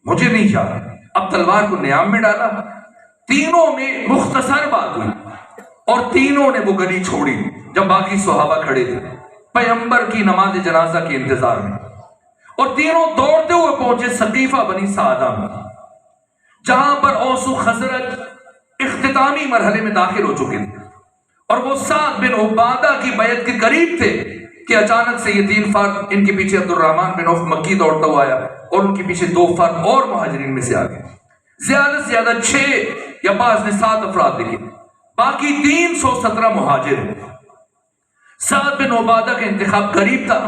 مجھے نہیں یاد۔ اب تلوار کو نیام میں ڈالا، تینوں میں مختصر بات ہوئی اور تینوں نے وہ گلی چھوڑی جب باقی صحابہ کھڑے تھے پیغمبر کی نماز جنازہ کے انتظار میں، اور تینوں دوڑتے ہوئے پہنچے ثقیفہ بنی سعدہ میں، جہاں پر اوس و خزرج اختتامی مرحلے میں داخل ہو چکے تھے، اور وہ سعد بن عبادہ کی بیعت کے قریب تھے کہ اچانک سے یہ تین فرد، ان کے پیچھے عبد الرحمن بن عوف مکی دوڑتا ہوا آیا اور ان کے پیچھے دو فرد اور مہاجرین میں سے آ گئے۔ زیادہ سے زیادہ 6 یا بعض نے 7 افراد لکھے، باقی 317 مہاجر ہیں۔ سعد بن عبادہ کا انتخاب قریب تھا،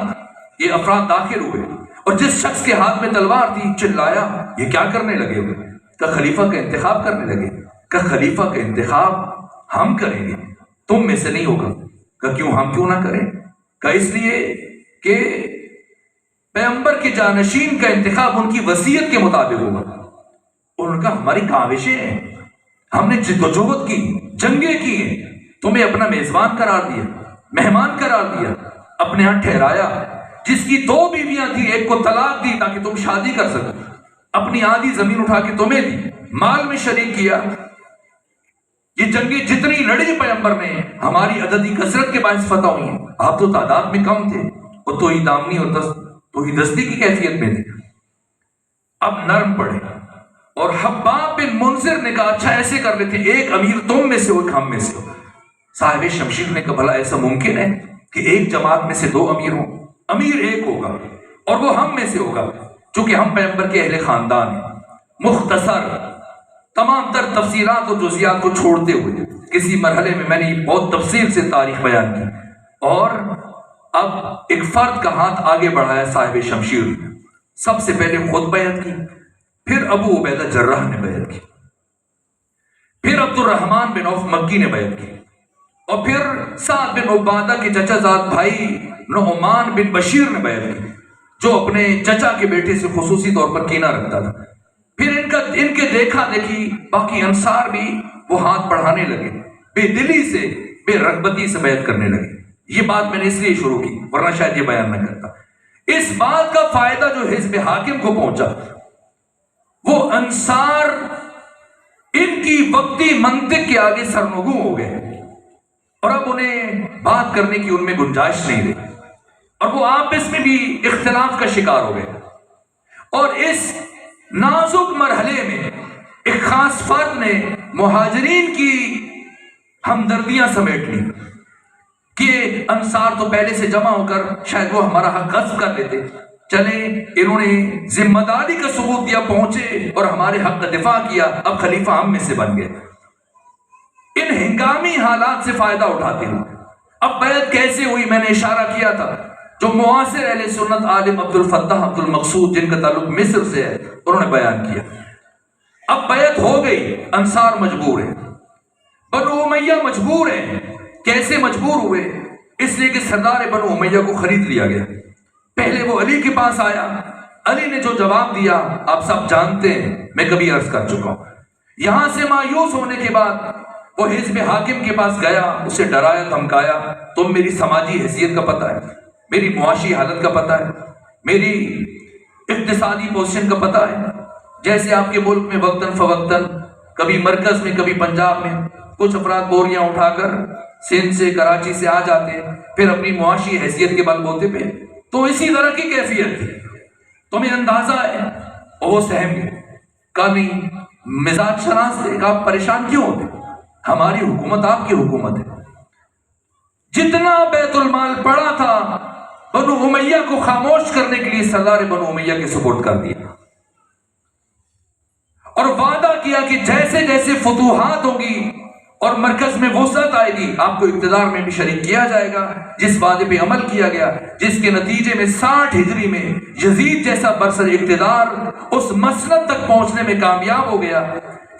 یہ افراد داخل ہوئے اور جس شخص کے ہاتھ میں تلوار تھی چلایا، یہ کیا کرنے لگے ہوئے؟ کہ خلیفہ کا انتخاب کرنے لگے۔ کہ خلیفہ کا انتخاب ہم کریں گے، تم میں سے نہیں ہوگا۔ کہ کیوں، ہم کیوں نہ کریں؟ کہ اس لیے کہ پیغمبر کے جانشین کا انتخاب ان کی وصیت کے مطابق ہوگا۔ اور ان کا ہماری کاوشیں ہیں، ہم نے جد و جہد کی، جنگیں کی ہیں، تمہیں اپنا میزبان قرار دیا، مہمان قرار دیا، اپنے ہاں ٹھہرایا۔ جس کی 2 بیویاں تھی، ایک کو طلاق دی تاکہ تم شادی کر سکو، اپنی آدھی زمین اٹھا کے تمہیں دی، مال میں شریک کیا۔ یہ جنگیں جتنی لڑی پیغمبر نے، ہماری عددی کثرت کے باعث فتح ہوئی ہیں۔ آپ تو تعداد میں کم تھے اور توہی دامنی اور توہی دستی کی کیفیت میں تھے۔ اب نرم پڑے، اور حباب بن منذر نے کہا اچھا ایسے کر لیتے، ایک امیر تم میں سے ہو، ایک ہم میں سے ہو۔ صاحب شمشیر نے کہا بھلا ایسا ممکن ہے کہ ایک جماعت میں سے 2 امیر ہوں؟ امیر ایک ہوگا اور وہ ہم میں سے ہوگا، چونکہ ہم پیغمبر کے اہل خاندان ہیں۔ مختصر تمام تر تفصیلات اور جزیات کو چھوڑتے ہوئے کسی مرحلے میں میں نے بہت تفصیل سے تاریخ بیان کی، اور اب ایک فرد کا ہاتھ آگے بڑھایا صاحب شمشیر نے۔ سب سے پہلے خود بیعت کی، پھر ابو عبیدہ جراح نے بیعت کی، پھر عبد الرحمن بن عوف مکی نے بیعت کی، اور پھر سعد بن عبادہ کے چچا زاد بھائی نعمان بن بشیر نے بیعت کی، جو اپنے چچا کے بیٹے سے خصوصی طور پر کینہ رکھتا تھا۔ پھر ان کے دیکھا دیکھی باقی انصار بھی وہ ہاتھ بڑھانے لگے، بے دلی سے، بے رغبتی سے بیعت کرنے لگے۔ یہ بات میں نے اس لیے شروع کی ورنہ شاید یہ بیان نہ کرتا۔ اس بات کا فائدہ جو حزب حاکم کو پہنچا، وہ انصار ان کی وقتی منطق کے آگے سرنگوں ہو گئے، اور اب انہیں بات کرنے کی ان میں گنجائش نہیں رہی، اور وہ آپس میں بھی اختلاف کا شکار ہو گئے۔ اور اس نازک مرحلے میں ایک خاص فرد نے مہاجرین کی ہمدردیاں سمیٹ لی کہ انصار تو پہلے سے جمع ہو کر شاید وہ ہمارا حق غصب کر لیتے، چلیں انہوں نے ذمہ داری کا ثبوت دیا، پہنچے اور ہمارے حق کا دفاع کیا، اب خلیفہ ہم میں سے بن گئے۔ ان ہنگامی حالات سے فائدہ اٹھاتے ہوئے اب بیعت کیسے ہوئی، میں نے اشارہ کیا تھا، جو معاصر اہل سنت عالم عبد الفتاح عبد المقصود جن کا تعلق مصر سے ہے، انہوں نے بیان کیا۔ اب بیعت ہو گئی، انصار مجبور ہیں، بنو امیہ مجبور ہیں۔ کیسے مجبور ہوئے؟ اس لیے کہ سردار بنو امیہ کو خرید لیا گیا۔ پہلے وہ علی کے پاس آیا، علی نے جو جواب دیا آپ سب جانتے ہیں، میں کبھی عرض کر چکا ہوں۔ یہاں سے مایوس ہونے کے بعد وہ حزب حاکم کے پاس گیا، اسے ڈرایا دھمکایا، تم میری سماجی حیثیت کا پتہ ہے، میری معاشی حالت کا پتہ ہے، میری اقتصادی پوزیشن کا پتہ ہے، جیسے آپ کے ملک میں وقتاً فوقتاً کبھی مرکز میں کبھی پنجاب میں کچھ افراد بوریاں اٹھا کر سندھ سے کراچی سے آ جاتے ہیں، پھر اپنی معاشی حیثیت کے بل بوتے پہ، تو اسی طرح کی کیفیت تھی، تمہیں اندازہ ہے۔ اور وہ سہم گئے، کہا نہیں، مزاج شناس تھے، کہا پریشان کیوں ہوتے، ہماری حکومت آپ کی حکومت ہے۔ جتنا بیت المال پڑا تھا بنو امیہ کو خاموش کرنے کے لیے سردار بنو امیہ کے سپورٹ کر دیا، اور وعدہ کیا کہ جیسے جیسے فتوحات ہوگی اور مرکز میں وسعت آئے گی، آپ کو اقتدار میں بھی شریک کیا جائے گا۔ جس وعدے پہ عمل کیا گیا، جس کے نتیجے میں 60 ہجری میں یزید جیسا برسر اقتدار اس مسند تک پہنچنے میں کامیاب ہو گیا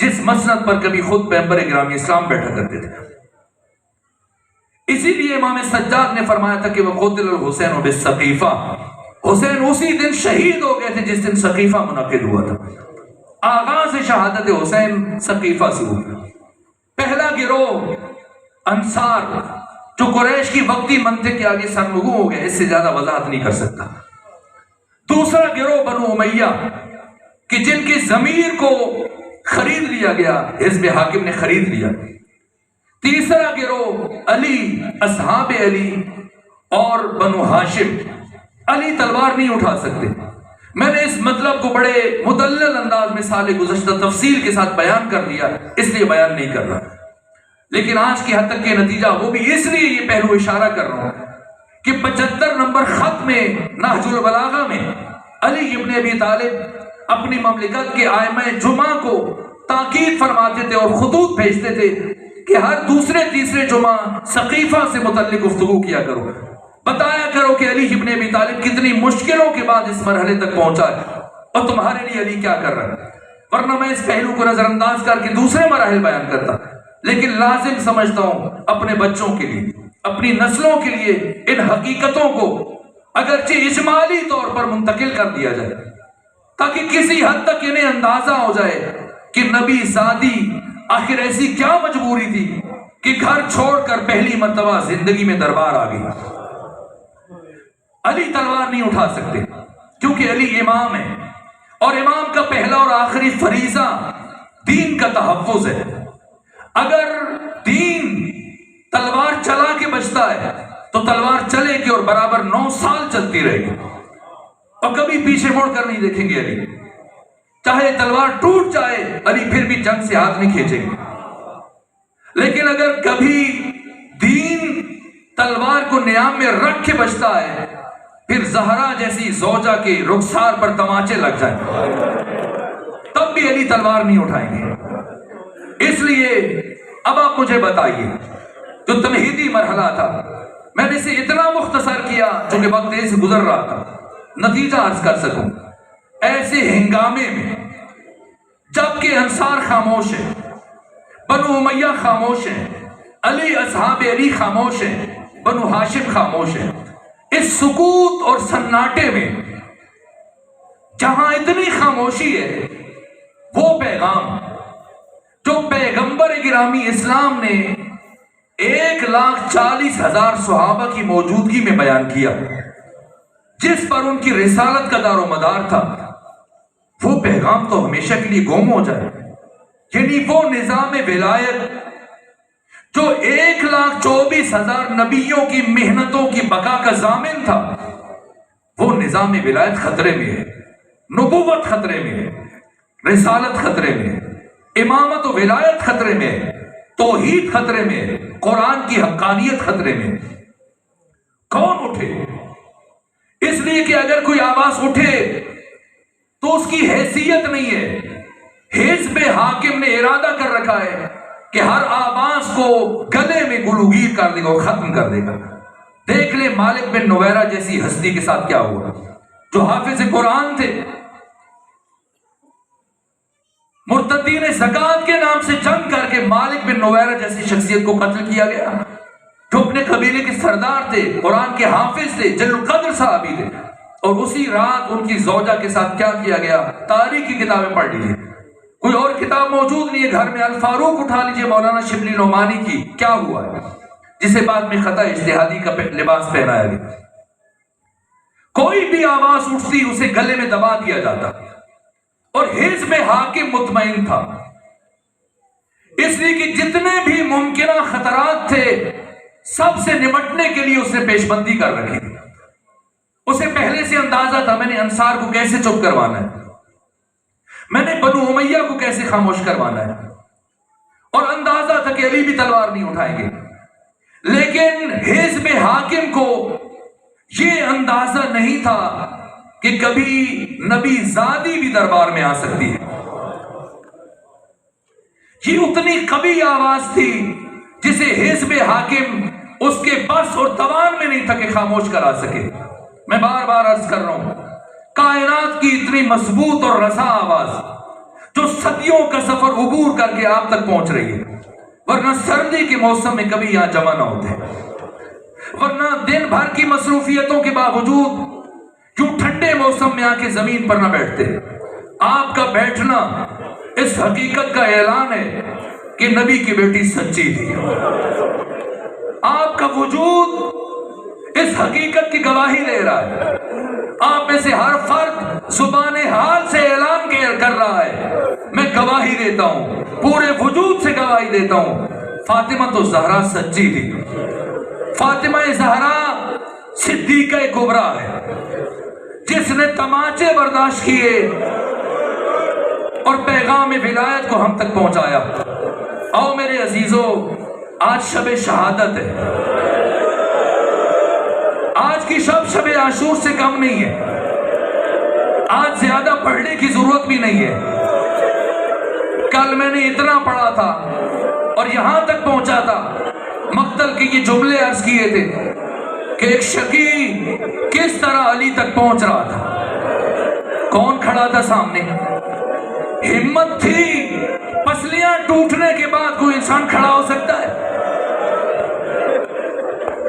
جس مسند پر کبھی خود پیغمبر گرامی اسلام بیٹھا کرتے تھے۔ اسی لیے امام سجاد نے فرمایا تھا کہ وہ قتل الحسین بالسقیفہ، حسین اسی دن شہید ہو گئے تھے جس دن سقیفہ منعقد ہوا تھا۔ آغاز شہادت حسین سقیفہ سے ہوا۔ پہلا گروہ انصار جو قریش کی وقتی منطق کے آگے سرنگوں ہو گئے، اس سے زیادہ وضاحت نہیں کر سکتا۔ دوسرا گروہ بنو امیہ کہ جن کی ضمیر کو خرید لیا گیا، حزب حاکم نے خرید لیا۔ تیسرا گروہ علی، اصحاب علی اور بنو ہاشم۔ علی تلوار نہیں اٹھا سکتے۔ میں نے اس مطلب کو بڑے مدلل انداز میں سال گزشتہ تفصیل کے ساتھ بیان کر دیا، اس لیے بیان نہیں کر رہا، لیکن آج کی حد تک کے نتیجہ وہ بھی اس لیے یہ پہلو اشارہ کر رہا ہوں کہ 75 نمبر خط میں نہج البلاغہ میں علی ابن ابی طالب اپنی مملکت کے ائمہ جمعہ کو تاکید فرماتے تھے اور خطوط بھیجتے تھے کہ ہر دوسرے تیسرے جمعہ سقیفہ سے متعلق گفتگو کیا کرو، بتایا کرو کہ علی ابن ابی طالب کتنی مشکلوں کے بعد اس مرحلے تک پہنچا ہے اور تمہارے لیے علی کیا کر رہا ہے۔ ورنہ میں اس پہلو کو نظر انداز کر کے دوسرے مراحل بیان کرتا، لیکن لازم سمجھتا ہوں اپنے بچوں کے لیے، اپنی نسلوں کے لیے ان حقیقتوں کو اگرچہ اجمالی طور پر منتقل کر دیا جائے تاکہ کسی حد تک انہیں اندازہ ہو جائے کہ نبی زادی آخر ایسی کیا مجبوری تھی کہ گھر چھوڑ کر پہلی مرتبہ زندگی میں دربار آ گئی۔ علی تلوار نہیں اٹھا سکتے کیونکہ علی امام ہے، اور امام کا پہلا اور آخری فریضہ دین کا تحفظ ہے۔ اگر دین تلوار چلا کے بچتا ہے تو تلوار چلے گی اور برابر 9 سال چلتی رہے گی اور کبھی پیچھے مڑ کر نہیں دیکھیں گے علی۔ چاہے تلوار ٹوٹ جائے، علی پھر بھی جنگ سے ہاتھ نہیں کھینچیں گے۔ لیکن اگر کبھی دین تلوار کو نیام میں رکھ کے بچتا ہے، پھر زہرا جیسی زوجہ کے رخسار پر تماچے لگ جائیں، تب بھی علی تلوار نہیں اٹھائیں گے۔ اس لیے اب آپ مجھے بتائیے، جو تمہیدی مرحلہ تھا میں نے اسے اتنا مختصر کیا چونکہ وقت تیز سے گزر رہا تھا، نتیجہ عرض کر سکوں۔ ایسے ہنگامے میں جبکہ انصار خاموش ہیں، بنو امیہ خاموش ہیں، علی اصحاب علی خاموش ہیں، بنو ہاشم خاموش ہیں، اس سکوت اور سناٹے میں جہاں اتنی خاموشی ہے، وہ پیغام جو پیغمبر گرامی اسلام نے 1,40,000 صحابہ کی موجودگی میں بیان کیا، جس پر ان کی رسالت کا دار و مدار تھا، وہ پیغام تو ہمیشہ کے لیے گم ہو جائے۔ یعنی وہ نظام ولایت جو 1,24,000 نبیوں کی محنتوں کی بقا کا ضامن تھا، وہ نظام ولایت خطرے میں ہے، نبوت خطرے میں ہے، رسالت خطرے میں ہے، امامت و ولایت خطرے میں ہے، توحید خطرے میں ہے، قرآن کی حقانیت خطرے میں ہے۔ کون اٹھے؟ اس لیے کہ اگر کوئی آواز اٹھے تو اس کی حیثیت نہیں ہے۔ حزب حاکم نے ارادہ کر رکھا ہے کہ ہر آواز کو گلے میں گلوگیر کر دے گا اور ختم کر دے گا۔ دیکھ لیں مالک بن نویرہ جیسی ہستی کے ساتھ کیا ہوا، جو حافظ قرآن تھے، مرتدین زکوٰۃ کے نام سے جنگ کر کے مالک بن نویرہ جیسی شخصیت کو قتل کیا گیا، جو اپنے قبیلے کے سردار تھے، قرآن کے حافظ تھے، جلیل القدر صحابی تھے، اور اسی رات ان کی زوجہ کے ساتھ کیا کیا گیا، تاریخ کی کتابیں پڑھ لیجیے، کوئی اور کتاب موجود نہیں ہے گھر میں، الفاروق اٹھا لیجیے مولانا شبلی نعمانی کی، کیا ہوا ہے، جسے بعد میں خطا اجتہادی کا لباس پہنایا گیا۔ کوئی بھی آواز اٹھتی اسے گلے میں دبا دیا جاتا، اور حزب حاکم مطمئن تھا، اس لیے کہ جتنے بھی ممکنہ خطرات تھے سب سے نمٹنے کے لیے اس نے پیش بندی کر رکھی تھی۔ اسے پہلے سے اندازہ تھا میں نے انصار کو کیسے چپ کروانا ہے، میں نے بنو امیہ کو کیسے خاموش کروانا ہے، اور اندازہ تھا کہ علی بھی تلوار نہیں اٹھائیں گے۔ لیکن حزب حاکم کو یہ اندازہ نہیں تھا کہ کبھی نبی زادی بھی دربار میں آ سکتی ہے۔ یہ اتنی قوی آواز تھی جسے حزب حاکم اس کے بس اور توان میں نہیں تھا کہ خاموش کرا سکے. میں بار بار عرض کر رہا ہوں، کائنات کی اتنی مضبوط اور رسا آواز جو صدیوں کا سفر عبور کر کے آپ تک پہنچ رہی ہے، ورنہ سردی کے موسم میں کبھی یہاں جمع نہ ہوتے، ورنہ دن بھر کی مصروفیتوں کے باوجود کیوں ٹھنڈے موسم میں آ کے زمین پر نہ بیٹھتے. آپ کا بیٹھنا اس حقیقت کا اعلان ہے کہ نبی کی بیٹی سچی تھی. آپ کا وجود اس حقیقت کی گواہی دے رہا ہے. آپ میں سے ہر فرد زبان حال سے اعلان کر رہا ہے، میں گواہی دیتا ہوں، پورے وجود سے گواہی دیتا ہوں، فاطمہ تو زہرا سچی تھی. فاطمہ زہرا صدیقہ کبریٰ ہے، جس نے تماچے برداشت کیے اور پیغام ولایت کو ہم تک پہنچایا. آؤ میرے عزیزو، آج شب شہادت ہے. آج کی شب عاشور سے کم نہیں ہے. آج زیادہ پڑھنے کی ضرورت بھی نہیں ہے. کل میں نے اتنا پڑھا تھا اور یہاں تک پہنچا تھا، مقتل کے یہ جملے عرض کیے تھے کہ ایک شقی کس طرح علی تک پہنچ رہا تھا. کون کھڑا تھا سامنے؟ ہمت تھی. پسلیاں ٹوٹنے کے بعد کوئی انسان کھڑا ہو سکتا ہے؟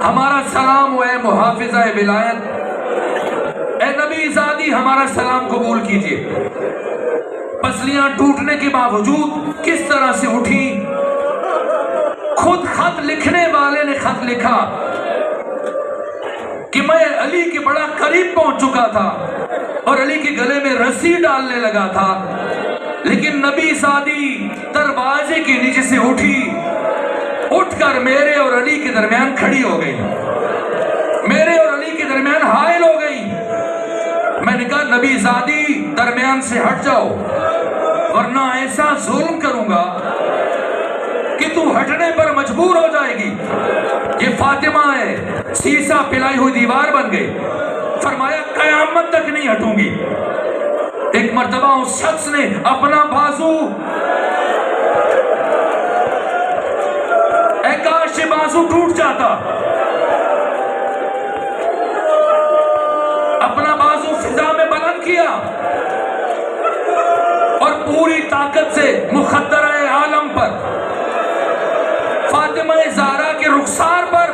ہمارا سلام ہو اے محافظہ ولایت، اے نبی زادی، ہمارا سلام قبول کیجئے. پسلیاں ٹوٹنے کے باوجود کس طرح سے اٹھی. خود خط لکھنے والے نے خط لکھا کہ میں علی کے بڑا قریب پہنچ چکا تھا اور علی کے گلے میں رسی ڈالنے لگا تھا، لیکن نبی زادی دروازے کے نیچے سے اٹھی، اٹھ کر میرے اور علی کے درمیان کھڑی ہو گئی، میرے اور علی کے درمیان حائل ہو گئی. میں نے کہا نبی زادی درمیان سے ہٹ جاؤ، ورنہ ایسا ظلم کروں گا کہ تو ہٹنے پر مجبور ہو جائے گی. یہ فاطمہ ہے، سیسا پلائی ہوئی دیوار بن گئی. فرمایا قیامت تک نہیں ہٹوں گی. ایک مرتبہ اس شخص نے اپنا بازو، اے کاش یہ بازو ٹوٹ جاتا، اپنا بازو فضا میں بلند کیا اور پوری طاقت سے مخدرہ عالم پر، فاطمہ زہرا کے رخسار پر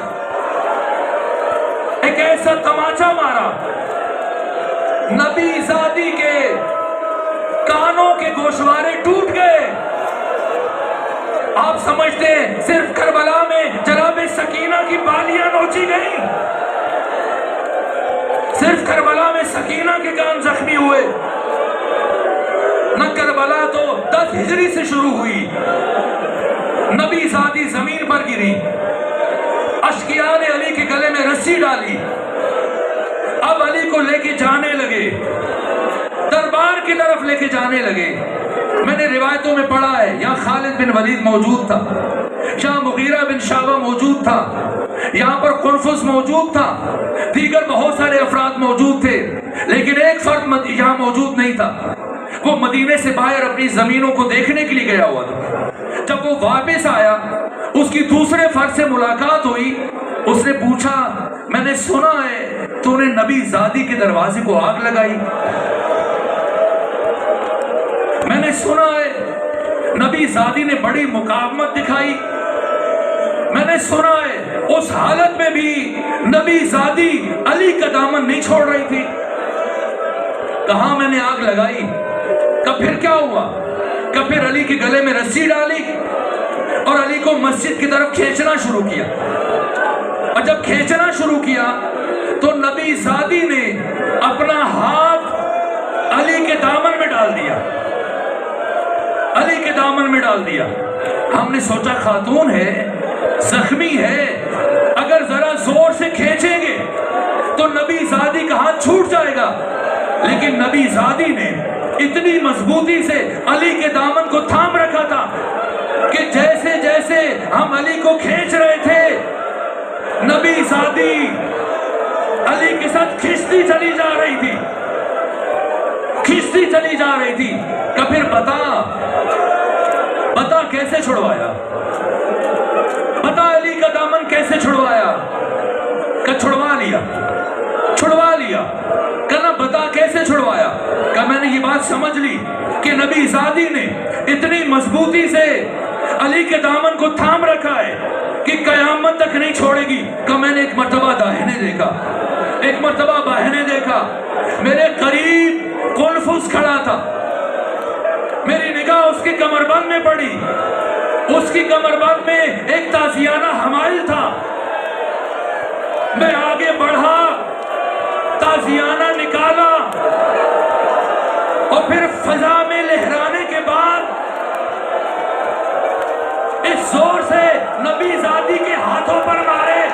ایک ایسا تماچا مارا، نبی زادی کے کانوں کے گوشوارے ٹوٹ گئے. آپ سمجھتے ہیں صرف کربلا میں جناب سکینہ کی بالیاں نوچی گئیں؟ صرف کربلا میں سکینہ کے کان زخمی ہوئے؟ نہ کربلا تو 10 ہجری سے شروع ہوئی. نبی زادی زمین پر گری، اشقیاء نے علی کے گلے میں رسی ڈالی. اب علی کو لے کے جانے لگے، دربار کی طرف لے کے جانے لگے. میں نے روایتوں میں پڑھا ہے یہاں خالد بن ولید موجود تھا، یہاں مغیرہ بن شعبہ موجود تھا، یہاں پر قنفذ موجود تھا، دیگر بہت سارے افراد موجود تھے، لیکن ایک فرد یہاں موجود نہیں تھا. وہ مدینے سے باہر اپنی زمینوں کو دیکھنے کے لیے گیا ہوا تھا. جب وہ واپس آیا، اس کی دوسرے فرد سے ملاقات ہوئی. اس نے پوچھا میں نے سنا ہے تو نے نبی زادی کے دروازے کو آگ لگائی، میں نے سنا ہے نبی زادی نے بڑی مقاومت دکھائی، میں نے سنا ہے اس حالت میں بھی نبی زادی علی کا دامن نہیں چھوڑ رہی تھی. کہاں میں نے آگ لگائی؟ کب پھر کیا ہوا؟ کب پھر علی کے گلے میں رسی ڈالی اور علی کو مسجد کی طرف کھینچنا شروع کیا. اور جب کھینچنا شروع کیا تو نبی زادی نے اپنا ہاتھ علی کے دامن میں ڈال دیا، علی کے دامن میں ڈال دیا. ہم نے سوچا خاتون ہے، زخمی ہے، اگر ذرا زور سے کھینچیں گے تو نبی زادی کا ہاتھ چھوٹ جائے گا. لیکن نبی زادی نے اتنی مضبوطی سے علی کے دامن کو تھام رکھا تھا کہ جیسے جیسے ہم علی کو کھینچ رہے تھے، نبی زادی علی کے ساتھ کھینچتی چلی جا رہی تھی، کھینچتی چلی جا رہی تھی. کہ پھر بتا بتا کیسے چھڑوایا، بتا علی کا دامن کیسے چھڑوایا؟ کہ چھڑوا لیا، چھڑوا لیا۔ کہنا بتا کیسے چھڑوایا؟ کہ میں نے یہ بات سمجھ لی کہ نبی زادی نے اتنی مضبوطی سے علی کے دامن کو تھام رکھا ہے کہ قیامت تک نہیں چھوڑے گی۔ کہ میں نے ایک مرتبہ داہنے دیکھا، ایک مرتبہ باہنے دیکھا، میرے قریب قلفز کھڑا تھا، میری نگاہ اس کی کمربند میں پڑی، اس کی کمربند میں ایک تازیانہ حمائل تھا، میں آگے بڑھا، تازیانہ نکالا، اور پھر فضا میں لہرانے کے بعد اس زور سے نبی زادی کے ہاتھوں پر مارے